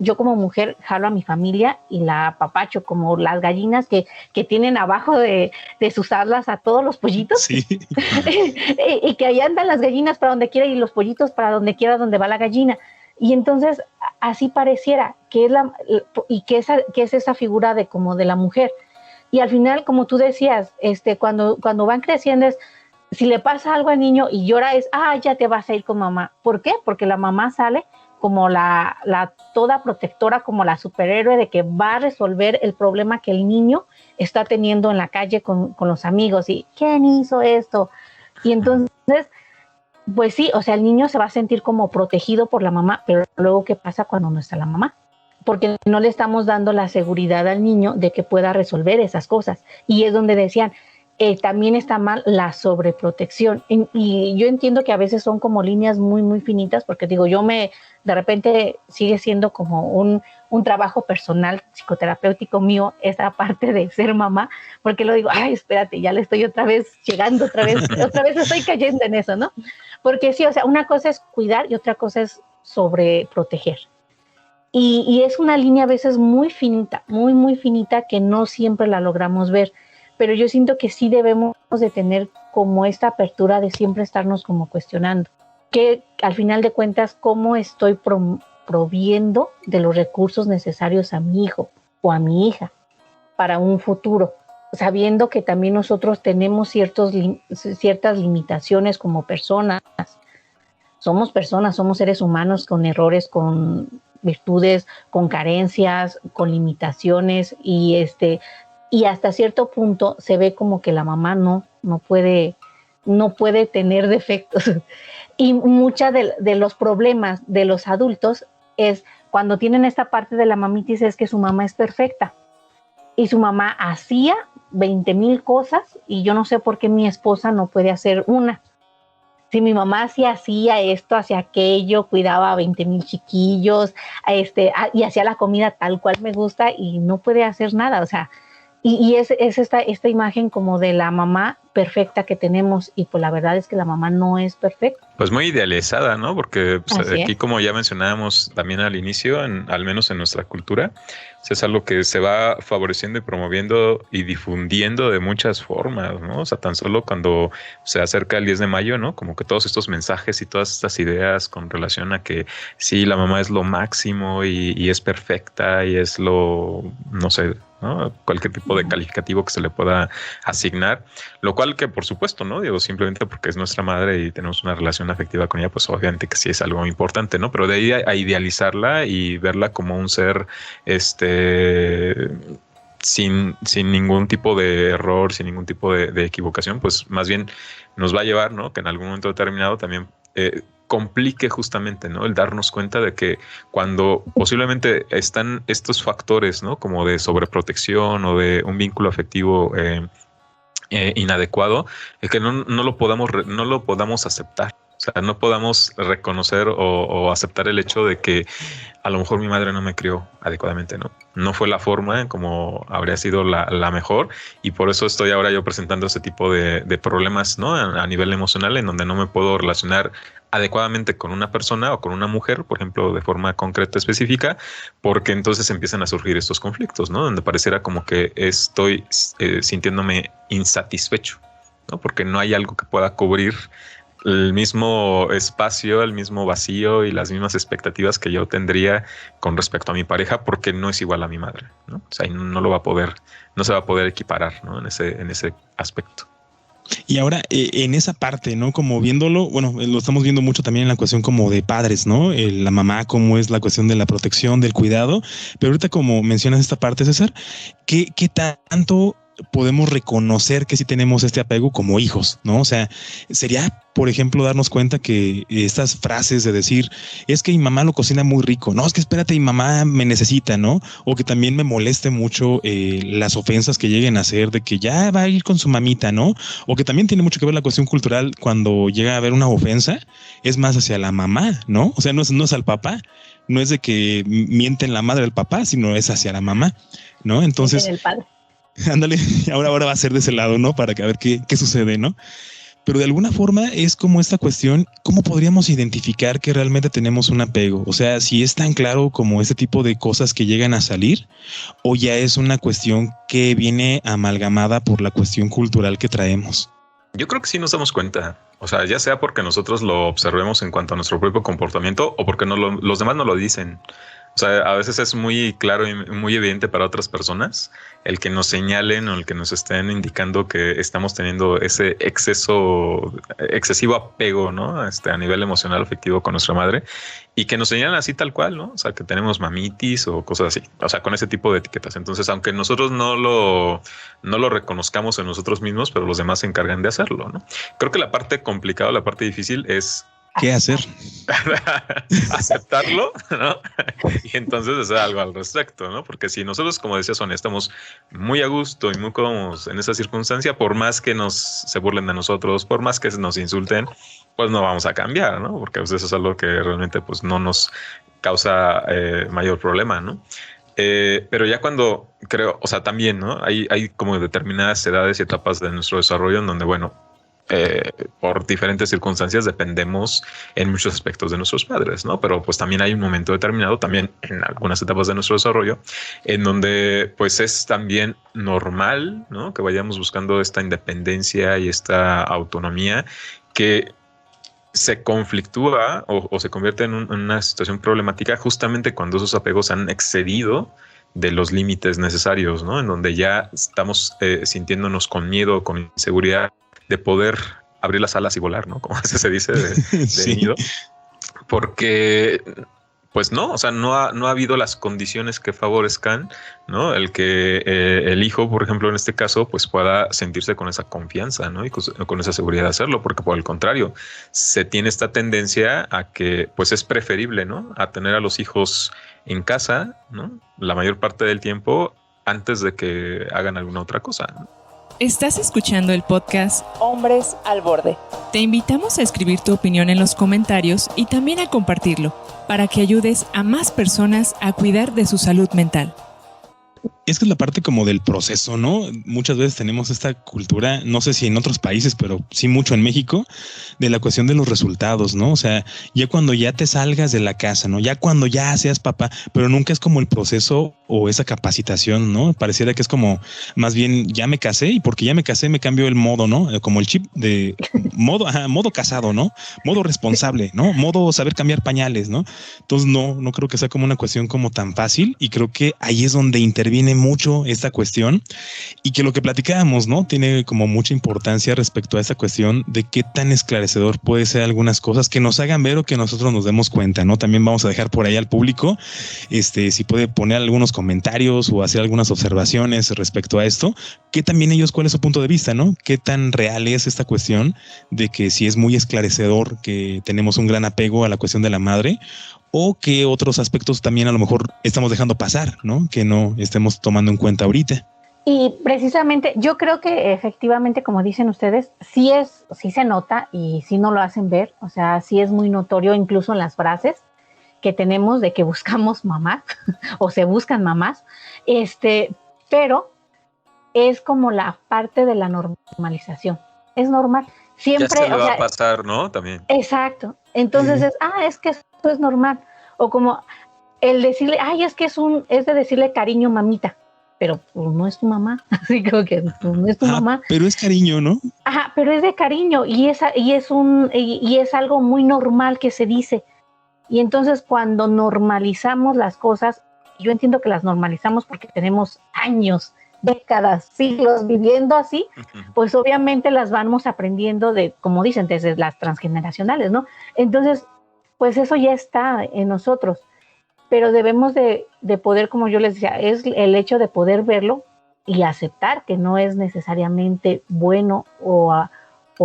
yo como mujer jalo a mi familia y la apapacho como las gallinas que tienen abajo de sus alas a todos los pollitos. Sí. Y que ahí andan las gallinas para donde quiera y los pollitos para donde quiera donde va la gallina. Y entonces así pareciera que es que es esa figura de como de la mujer. Y al final, como tú decías, cuando van creciendo es, si le pasa algo al niño y llora es, ya te vas a ir con mamá. ¿Por qué? Porque la mamá sale como la toda protectora, como la superhéroe de que va a resolver el problema que el niño está teniendo en la calle con los amigos. ¿Y quién hizo esto? Y entonces, pues sí, o sea, el niño se va a sentir como protegido por la mamá, pero luego, ¿qué pasa cuando no está la mamá? Porque no le estamos dando la seguridad al niño de que pueda resolver esas cosas. Y es donde decían, también está mal la sobreprotección. Y yo entiendo que a veces son como líneas muy, muy finitas, porque digo, de repente sigue siendo como un trabajo personal, psicoterapéutico mío, esa parte de ser mamá, porque lo digo, ay, espérate, ya le estoy otra vez llegando, otra vez estoy cayendo en eso, ¿no? Porque sí, o sea, una cosa es cuidar y otra cosa es sobreproteger. Y es una línea a veces muy finita, muy, muy finita, que no siempre la logramos ver. Pero yo siento que sí debemos de tener como esta apertura de siempre estarnos como cuestionando. Que al final de cuentas, ¿cómo estoy proviendo de los recursos necesarios a mi hijo o a mi hija para un futuro? Sabiendo que también nosotros tenemos ciertas limitaciones como personas. Somos personas, somos seres humanos con errores, con virtudes, con carencias, con limitaciones, y hasta cierto punto se ve como que la mamá no puede tener defectos. Y muchos de los problemas de los adultos es cuando tienen esta parte de la mamitis, es que su mamá es perfecta y su mamá hacía 20,000 cosas y yo no sé por qué mi esposa no puede hacer una. Si mi mamá sí hacía esto, hacía aquello, cuidaba a 20,000 chiquillos, y hacía la comida tal cual me gusta, y no puede hacer nada, o sea, y es esta imagen como de la mamá perfecta que tenemos, y pues la verdad es que la mamá no es perfecta. Pues muy idealizada, ¿no? Porque pues, aquí, como ya mencionábamos también al inicio, al menos en nuestra cultura, es algo que se va favoreciendo y promoviendo y difundiendo de muchas formas, ¿no? O sea, tan solo cuando se acerca el 10 de mayo, ¿no? Como que todos estos mensajes y todas estas ideas con relación a que sí, la mamá es lo máximo y es perfecta y es lo, no sé, ¿no? Cualquier tipo de calificativo que se le pueda asignar, lo cual que por supuesto, ¿no? Digo, simplemente porque es nuestra madre y tenemos una relación afectiva con ella, pues obviamente que sí es algo importante, ¿no? Pero de ahí a idealizarla y verla como un ser, sin ningún tipo de error, sin ningún tipo de equivocación, pues más bien nos va a llevar, ¿no? Que en algún momento determinado también complique justamente, ¿no? El darnos cuenta de que cuando posiblemente están estos factores, ¿no? Como de sobreprotección o de un vínculo afectivo inadecuado, es que no lo podamos aceptar. O sea, no podamos reconocer o aceptar el hecho de que a lo mejor mi madre no me crió adecuadamente, ¿no? No fue la forma en como habría sido la mejor, y por eso estoy ahora yo presentando ese tipo de problemas, ¿no? A nivel emocional, en donde no me puedo relacionar adecuadamente con una persona o con una mujer, por ejemplo, de forma concreta, específica, porque entonces empiezan a surgir estos conflictos, ¿no? Donde pareciera como que estoy sintiéndome insatisfecho, ¿no? Porque no hay algo que pueda cubrir el mismo espacio, el mismo vacío y las mismas expectativas que yo tendría con respecto a mi pareja, porque no es igual a mi madre, ¿no? O sea, no se va a poder equiparar, ¿no? En ese aspecto. Y ahora, en esa parte, ¿no? Como viéndolo, bueno, lo estamos viendo mucho también en la cuestión como de padres, ¿no? La mamá, cómo es la cuestión de la protección, del cuidado. Pero ahorita, como mencionas esta parte, César, ¿qué tanto podemos reconocer que sí tenemos este apego como hijos, ¿no? O sea, sería, por ejemplo, darnos cuenta que estas frases de decir, es que mi mamá lo cocina muy rico, no, es que espérate, mi mamá me necesita, ¿no? O que también me moleste mucho las ofensas que lleguen a hacer de que ya va a ir con su mamita, ¿no? O que también tiene mucho que ver la cuestión cultural cuando llega a haber una ofensa, es más hacia la mamá, ¿no? O sea, no es al papá, no es de que mienten la madre al papá, sino es hacia la mamá, ¿no? Entonces... El padre. Ándale, ahora va a ser de ese lado, ¿no? Para que a ver qué sucede, ¿no? Pero de alguna forma es como esta cuestión, ¿cómo podríamos identificar que realmente tenemos un apego? O sea, si es tan claro como este tipo de cosas que llegan a salir, o ya es una cuestión que viene amalgamada por la cuestión cultural que traemos. Yo creo que sí nos damos cuenta. O sea, ya sea porque nosotros lo observemos en cuanto a nuestro propio comportamiento o porque los demás no lo dicen. O sea, a veces es muy claro y muy evidente para otras personas el que nos señalen o el que nos estén indicando que estamos teniendo ese excesivo apego, ¿no? A nivel emocional, afectivo con nuestra madre, y que nos señalan así tal cual, ¿no? O sea, que tenemos mamitis o cosas así. O sea, con ese tipo de etiquetas. Entonces, aunque nosotros no lo reconozcamos en nosotros mismos, pero los demás se encargan de hacerlo, ¿no? Creo que la parte complicada, la parte difícil es ¿Qué hacer? Aceptarlo, ¿no? Y entonces hacer algo al respecto, ¿no? Porque si nosotros, como decía Sonia, estamos muy a gusto y muy cómodos en esa circunstancia, por más que se burlen de nosotros, por más que nos insulten, pues no vamos a cambiar, ¿no? Porque pues, eso es algo que realmente pues no nos causa mayor problema, ¿no? Pero ya cuando creo, o sea, también, ¿no? Hay como determinadas edades y etapas de nuestro desarrollo en donde, bueno, por diferentes circunstancias dependemos en muchos aspectos de nuestros padres, ¿no? Pero pues también hay un momento determinado, también en algunas etapas de nuestro desarrollo, en donde pues es también normal, ¿no? Que vayamos buscando esta independencia y esta autonomía que se conflictúa o se convierte en una situación problemática justamente cuando esos apegos han excedido de los límites necesarios, ¿no? En donde ya estamos sintiéndonos con miedo, con inseguridad de poder abrir las alas y volar, ¿no? Como se dice de Sí. nido. Porque, pues no, o sea, no ha habido las condiciones que favorezcan, ¿no? El que el hijo, por ejemplo, en este caso, pues pueda sentirse con esa confianza, ¿no? Y con esa seguridad de hacerlo, porque por el contrario, se tiene esta tendencia a que, pues es preferible, ¿no? A tener a los hijos en casa, ¿no? La mayor parte del tiempo antes de que hagan alguna otra cosa, ¿no? Estás escuchando el podcast Hombres al Borde. Te invitamos a escribir tu opinión en los comentarios y también a compartirlo, para que ayudes a más personas a cuidar de su salud mental. Es que es la parte como del proceso, ¿no? Muchas veces tenemos esta cultura, no sé si en otros países, pero sí mucho en México, de la cuestión de los resultados, ¿no? O sea, ya cuando ya te salgas de la casa, ¿no? Ya cuando ya seas papá, pero nunca es como el proceso o esa capacitación, ¿no? Pareciera que es como, más bien, ya me casé y porque ya me casé me cambio el modo, ¿no? Como el chip de modo casado, ¿no? Modo responsable, ¿no? Modo saber cambiar pañales, ¿no? Entonces no creo que sea como una cuestión como tan fácil y creo que ahí es donde interviene mucho esta cuestión y que lo que platicábamos, ¿no? Tiene como mucha importancia respecto a esta cuestión de qué tan esclarecedor puede ser algunas cosas que nos hagan ver o que nosotros nos demos cuenta, ¿no? También vamos a dejar por ahí al público, si puede poner algunos comentarios o hacer algunas observaciones respecto a esto, que también ellos, cuál es su punto de vista, ¿no? Qué tan real es esta cuestión de que si es muy esclarecedor que tenemos un gran apego a la cuestión de la madre o qué otros aspectos también a lo mejor estamos dejando pasar, ¿no? Que no estemos tomando en cuenta ahorita. Y precisamente yo creo que efectivamente, como dicen ustedes, sí se nota y sí no lo hacen ver, o sea, sí es muy notorio incluso en las frases que tenemos de que buscamos mamás o se buscan mamás, pero es como la parte de la normalización, es normal. Siempre, ya se le va a pasar, ¿no? También. Exacto. Entonces es que esto es normal. O como el decirle, es que es de decirle cariño mamita, pero pues, no es tu mamá. Así como que pues, no es tu mamá. Pero es cariño, ¿no? Ajá, pero es de cariño y es algo muy normal que se dice. Y entonces cuando normalizamos las cosas, yo entiendo que las normalizamos porque tenemos años, décadas, siglos viviendo así, pues obviamente las vamos aprendiendo de, como dicen, desde las transgeneracionales, ¿no? Entonces, pues eso ya está en nosotros, pero debemos de poder, como yo les decía, es el hecho de poder verlo y aceptar que no es necesariamente bueno o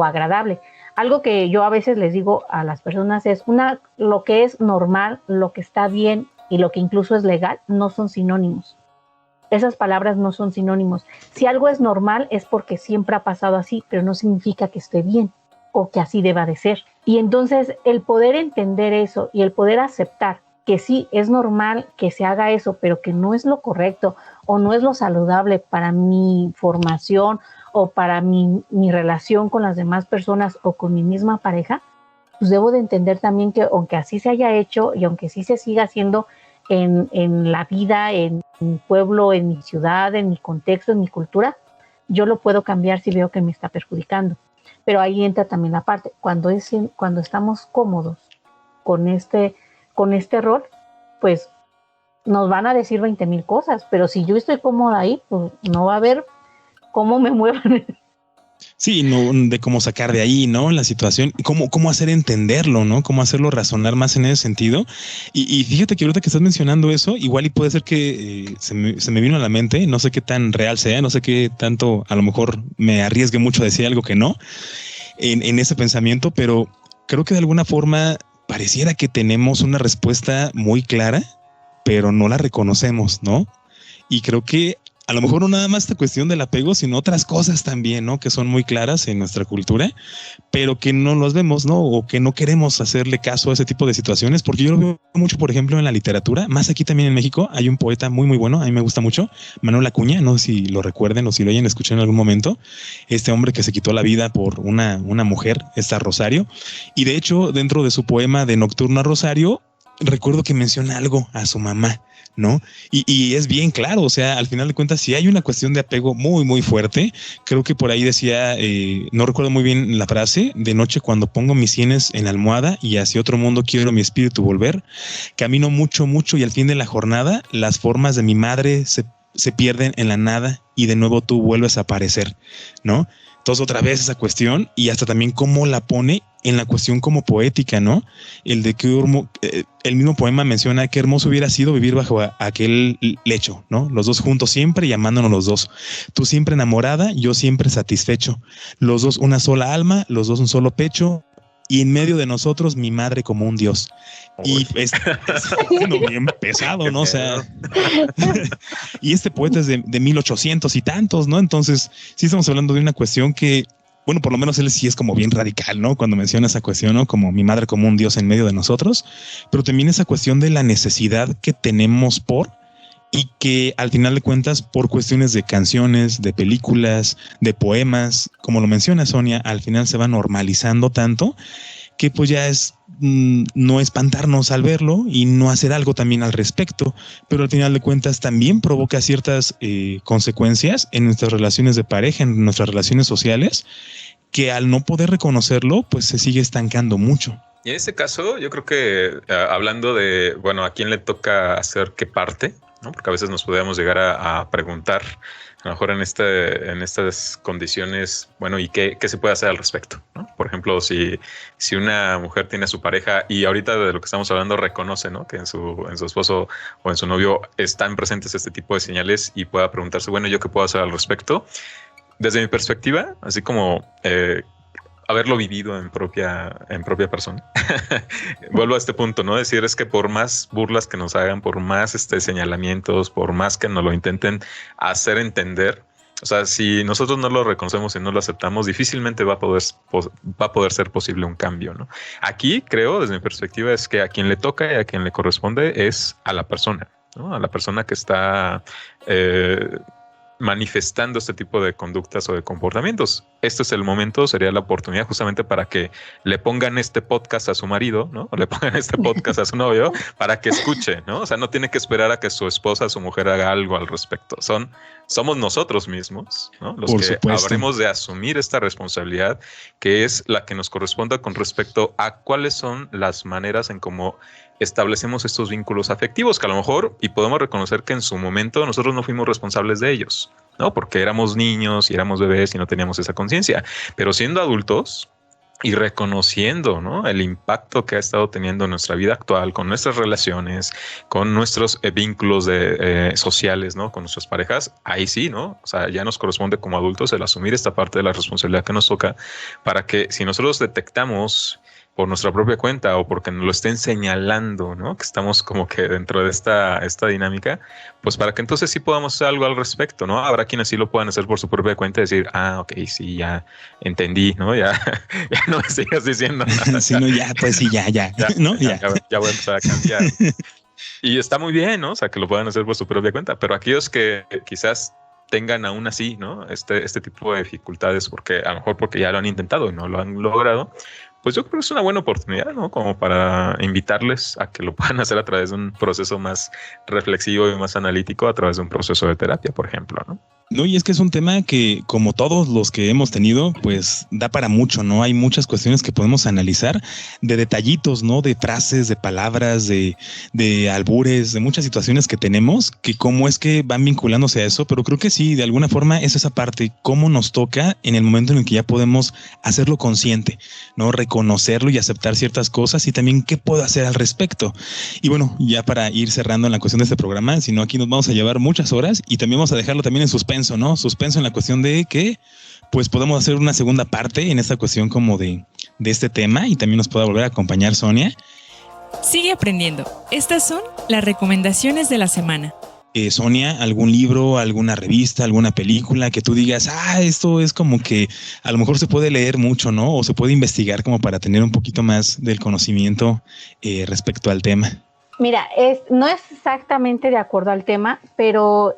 agradable. Algo que yo a veces les digo a las personas es, lo que es normal, lo que está bien y lo que incluso es legal, no son sinónimos. Esas palabras no son sinónimos. Si algo es normal es porque siempre ha pasado así, pero no significa que esté bien o que así deba de ser. Y entonces el poder entender eso y el poder aceptar que sí es normal que se haga eso, pero que no es lo correcto o no es lo saludable para mi formación o para mi relación con las demás personas o con mi misma pareja, pues debo de entender también que aunque así se haya hecho y aunque sí se siga haciendo en la vida, en mi pueblo, en mi ciudad, en mi contexto, en mi cultura, yo lo puedo cambiar si veo que me está perjudicando. Pero ahí entra también la parte, cuando estamos cómodos con este rol, pues nos van a decir 20,000 cosas, pero si yo estoy cómoda ahí, pues no va a haber cómo me muevan. Sí, no, de cómo sacar de ahí, ¿no? La situación, cómo hacer entenderlo, ¿no? Cómo hacerlo razonar más en ese sentido. Y fíjate que ahorita que estás mencionando eso, igual y puede ser que se me vino a la mente, no sé qué tan real sea, no sé qué tanto, a lo mejor me arriesgue mucho a decir algo que no, en ese pensamiento, pero creo que de alguna forma pareciera que tenemos una respuesta muy clara, pero no la reconocemos, ¿no? Y creo que a lo mejor no nada más esta cuestión del apego, sino otras cosas también, ¿no? Que son muy claras en nuestra cultura, pero que no los vemos, ¿no? O que no queremos hacerle caso a ese tipo de situaciones, porque yo lo veo mucho, por ejemplo, en la literatura, más aquí también en México. Hay un poeta muy, muy bueno, a mí me gusta mucho, Manuel Acuña, no sé si lo recuerden o si lo hayan escuchado en algún momento, este hombre que se quitó la vida por una mujer, esta Rosario, y de hecho, dentro de su poema de Nocturno a Rosario, recuerdo que menciona algo a su mamá, ¿no? Y es bien claro, o sea, al final de cuentas, si hay una cuestión de apego muy, muy fuerte, creo que por ahí decía, no recuerdo muy bien la frase, de noche cuando pongo mis sienes en la almohada y hacia otro mundo quiero mi espíritu volver, camino mucho, mucho y al fin de la jornada, las formas de mi madre se pierden en la nada y de nuevo tú vuelves a aparecer, ¿no? Entonces otra vez esa cuestión y hasta también cómo la pone en la cuestión como poética, ¿no? El de que el mismo poema menciona qué hermoso hubiera sido vivir bajo aquel lecho, ¿no? Los dos juntos siempre y amándonos los dos. Tú siempre enamorada, yo siempre satisfecho. Los dos una sola alma, los dos un solo pecho. Y en medio de nosotros, mi madre como un dios. Y es bien pesado, ¿no? O sea, y este poeta es de 1800 y tantos, ¿no? Entonces, sí estamos hablando de una cuestión que, bueno, por lo menos él sí es como bien radical, ¿no? Cuando menciona esa cuestión, ¿no? Como mi madre como un dios en medio de nosotros, pero también esa cuestión de la necesidad que tenemos y que al final de cuentas, por cuestiones de canciones, de películas, de poemas, como lo menciona Sonia, al final se va normalizando tanto que pues ya es no espantarnos al verlo y no hacer algo también al respecto, pero al final de cuentas también provoca ciertas consecuencias en nuestras relaciones de pareja, en nuestras relaciones sociales, que al no poder reconocerlo, pues se sigue estancando mucho. Y en este caso, yo creo que hablando de, bueno, a quién le toca hacer qué parte, ¿no? Porque a veces nos podríamos llegar a preguntar, a lo mejor en estas condiciones, bueno, ¿y qué se puede hacer al respecto? ¿No? Por ejemplo, si una mujer tiene a su pareja y ahorita de lo que estamos hablando reconoce, ¿no? Que en su esposo o en su novio están presentes este tipo de señales y pueda preguntarse, bueno, ¿yo qué puedo hacer al respecto? Desde mi perspectiva, así como haberlo vivido en propia persona. Vuelvo a este punto, ¿no? Decir es que por más burlas que nos hagan, por más señalamientos, por más que nos lo intenten hacer entender, o sea, si nosotros no lo reconocemos y no lo aceptamos, difícilmente va a poder ser posible un cambio, ¿no? Aquí creo, desde mi perspectiva, es que a quien le toca y a quien le corresponde es a la persona, ¿no? A la persona que está manifestando este tipo de conductas o de comportamientos. Este es el momento, sería la oportunidad justamente para que le pongan este podcast a su marido, ¿no? O le pongan este podcast a su novio para que escuche, ¿no? O sea, no tiene que esperar a que su esposa, su mujer haga algo al respecto. Somos nosotros mismos, ¿no? Los que habremos de asumir esta responsabilidad, que es la que nos corresponda con respecto a cuáles son las maneras en cómo establecemos estos vínculos afectivos, que a lo mejor, y podemos reconocer que en su momento nosotros no fuimos responsables de ellos, ¿no? Porque éramos niños y éramos bebés y no teníamos esa conciencia, pero siendo adultos y reconociendo, ¿no? El impacto que ha estado teniendo en nuestra vida actual, con nuestras relaciones, con nuestros vínculos sociales, ¿no? Con nuestras parejas, ahí sí, ¿no? O sea, ya nos corresponde como adultos el asumir esta parte de la responsabilidad que nos toca para que si nosotros detectamos por nuestra propia cuenta o porque nos lo estén señalando, ¿no? Que estamos como que dentro de esta dinámica, pues para que entonces sí podamos hacer algo al respecto, ¿no? Habrá quienes sí lo puedan hacer por su propia cuenta y decir, ok, sí, ya entendí, ¿no? Ya no me sigas diciendo nada. Sí, no, ya, pues sí, ya, ¿no? Ya voy a empezar a cambiar. Y está muy bien, ¿no? O sea, que lo puedan hacer por su propia cuenta, pero aquellos que quizás tengan aún así, ¿no? Este tipo de dificultades, porque a lo mejor porque ya lo han intentado y no lo han logrado, pues yo creo que es una buena oportunidad, ¿no? Como para invitarles a que lo puedan hacer a través de un proceso más reflexivo y más analítico, a través de un proceso de terapia, por ejemplo, ¿no? No, y es que es un tema que, como todos los que hemos tenido, pues da para mucho, ¿no? Hay muchas cuestiones que podemos analizar de detallitos, ¿no? De frases, de palabras, de albures, de muchas situaciones que tenemos, que cómo es que van vinculándose a eso, pero creo que sí, de alguna forma es esa parte, cómo nos toca en el momento en el que ya podemos hacerlo consciente, ¿no? Reconocerlo y aceptar ciertas cosas y también qué puedo hacer al respecto. Y bueno, ya para ir cerrando en la cuestión de este programa, si no aquí nos vamos a llevar muchas horas y también vamos a dejarlo también en suspenso, ¿no? Suspenso en la cuestión de que pues podemos hacer una segunda parte en esta cuestión como de de este tema y también nos pueda volver a acompañar Sonia. Sigue aprendiendo. Estas son las recomendaciones de la semana. Sonia, ¿algún libro, alguna revista, alguna película que tú digas, esto es como que a lo mejor se puede leer mucho, ¿no? O se puede investigar como para tener un poquito más del conocimiento respecto al tema? Mira, no es exactamente de acuerdo al tema, pero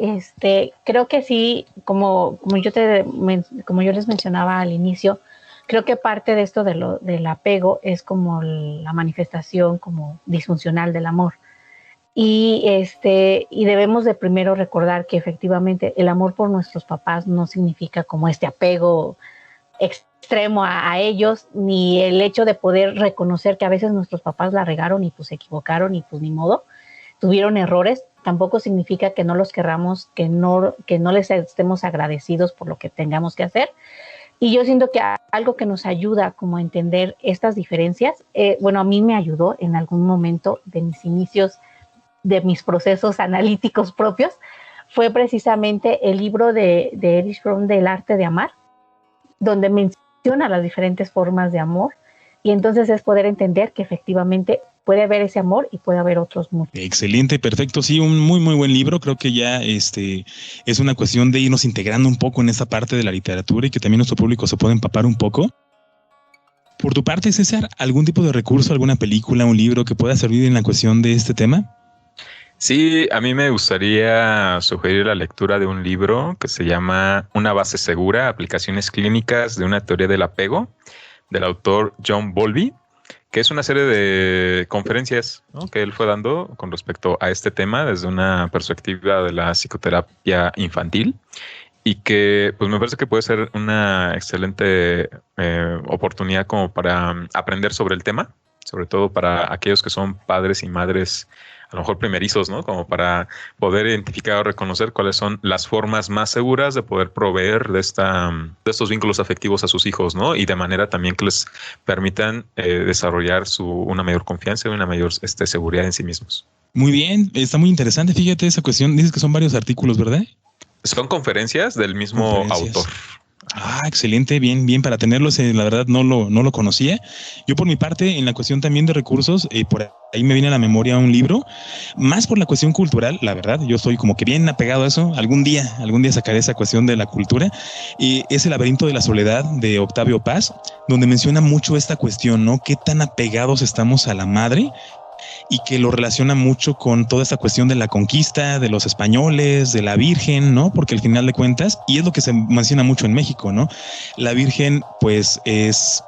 creo que sí, como yo les mencionaba al inicio, creo que parte de esto del apego es como la manifestación como disfuncional del amor. Y debemos de primero recordar que efectivamente el amor por nuestros papás no significa como este apego extremo a ellos, ni el hecho de poder reconocer que a veces nuestros papás la regaron y pues se equivocaron y pues ni modo, tuvieron errores, tampoco significa que no los querramos, que no les estemos agradecidos por lo que tengamos que hacer. Y yo siento que algo que nos ayuda como a entender estas diferencias, a mí me ayudó en algún momento de mis inicios, de mis procesos analíticos propios, fue precisamente el libro de Erich Fromm del arte de amar, donde menciona las diferentes formas de amor, y entonces es poder entender que efectivamente puede haber ese amor y puede haber otros muchos. Excelente, perfecto. Sí, un muy, muy buen libro. Creo que ya es una cuestión de irnos integrando un poco en esta parte de la literatura y que también nuestro público se pueda empapar un poco. Por tu parte, César, ¿algún tipo de recurso, alguna película, un libro que pueda servir en la cuestión de este tema? Sí, a mí me gustaría sugerir la lectura de un libro que se llama Una base segura, aplicaciones clínicas de una teoría del apego, del autor John Bowlby, que es una serie de conferencias, ¿no?, que él fue dando con respecto a este tema desde una perspectiva de la psicoterapia infantil y que pues me parece que puede ser una excelente oportunidad como para aprender sobre el tema, sobre todo para aquellos que son padres y madres a lo mejor primerizos, ¿no? Como para poder identificar o reconocer cuáles son las formas más seguras de poder proveer de estos vínculos afectivos a sus hijos, ¿no? Y de manera también que les permitan desarrollar una mayor confianza y una mayor seguridad en sí mismos. Muy bien, está muy interesante. Fíjate esa cuestión. Dices que son varios artículos, ¿verdad? Son conferencias del mismo autor. Excelente, bien para tenerlos. La verdad no lo conocía. Yo por mi parte, en la cuestión también de recursos, por ahí me viene a la memoria un libro, más por la cuestión cultural, la verdad. Yo estoy como que bien apegado a eso. Algún día sacaré esa cuestión de la cultura. Es El laberinto de la soledad de Octavio Paz, donde menciona mucho esta cuestión, ¿no? Qué tan apegados estamos a la madre, y que lo relaciona mucho con toda esta cuestión de la conquista, de los españoles, de la Virgen, ¿no? Porque al final de cuentas, y es lo que se menciona mucho en México, ¿no? La Virgen, pues, es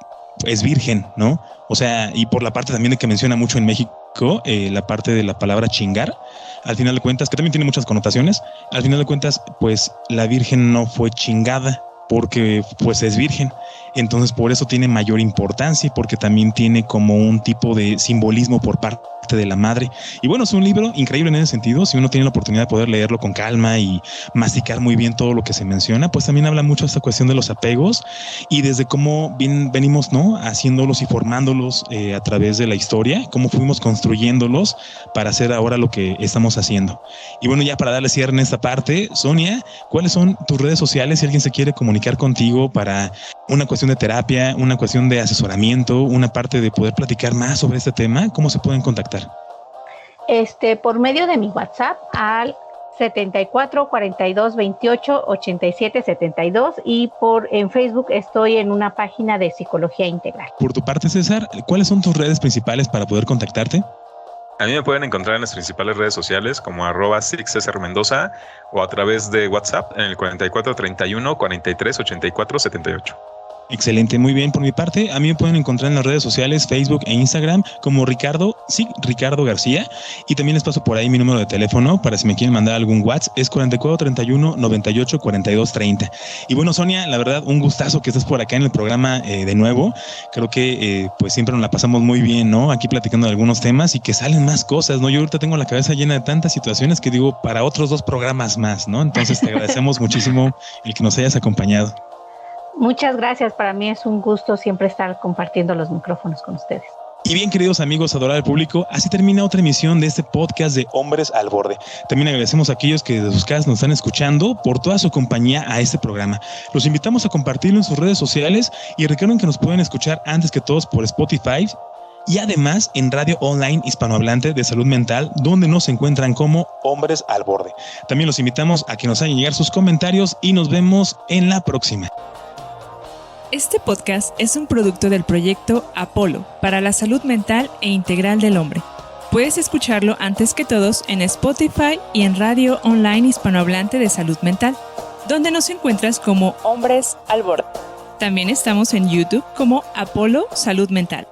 virgen, ¿no? O sea, y por la parte también de que menciona mucho en México, la parte de la palabra chingar, al final de cuentas, que también tiene muchas connotaciones, al final de cuentas, pues, la Virgen no fue chingada, porque pues es virgen. Entonces por eso tiene mayor importancia y porque también tiene como un tipo de simbolismo por parte de la madre. Y bueno, es un libro increíble en ese sentido. Si uno tiene la oportunidad de poder leerlo con calma y masticar muy bien todo lo que se menciona, pues también habla mucho de esta cuestión de los apegos y desde cómo venimos, ¿no?, haciéndolos y formándolos a través de la historia, cómo fuimos construyéndolos para hacer ahora lo que estamos haciendo. Y bueno, ya para darle cierre en esta parte, Sonia, ¿cuáles son tus redes sociales si alguien se quiere comunicar contigo para una cuestión de terapia, una cuestión de asesoramiento, una parte de poder platicar más sobre este tema? ¿Cómo se pueden contactar? Por medio de mi WhatsApp al 74 42 28 87 72 y en Facebook estoy en una página de psicología integral. Por tu parte, César, ¿cuáles son tus redes principales para poder contactarte? A mí me pueden encontrar en las principales redes sociales como @César o a través de WhatsApp en el 44 31 43 84 78. Excelente, muy bien. Por mi parte, a mí me pueden encontrar en las redes sociales, Facebook e Instagram como Ricardo García, y también les paso por ahí mi número de teléfono para si me quieren mandar algún WhatsApp, es 44 31 98 42 30. Y bueno, Sonia, la verdad, un gustazo que estés por acá en el programa de nuevo. Creo que pues siempre nos la pasamos muy bien, ¿no? Aquí platicando de algunos temas y que salen más cosas, ¿no? Yo ahorita tengo la cabeza llena de tantas situaciones que digo, para otros 2 programas más, ¿no? Entonces te agradecemos muchísimo el que nos hayas acompañado. Muchas gracias, para mí es un gusto siempre estar compartiendo los micrófonos con ustedes. Y bien, queridos amigos, adorable público, así termina otra emisión de este podcast de Hombres al Borde. También agradecemos a aquellos que de sus casas nos están escuchando por toda su compañía a este programa. Los invitamos a compartirlo en sus redes sociales y recuerden que nos pueden escuchar antes que todos por Spotify y además en Radio Online Hispanohablante de Salud Mental, donde nos encuentran como Hombres al Borde. También los invitamos a que nos hagan llegar sus comentarios y nos vemos en la próxima. Este podcast es un producto del proyecto Apolo para la salud mental e integral del hombre. Puedes escucharlo antes que todos en Spotify y en Radio Online Hispanohablante de Salud Mental, donde nos encuentras como Hombres al Borde. También estamos en YouTube como Apolo Salud Mental.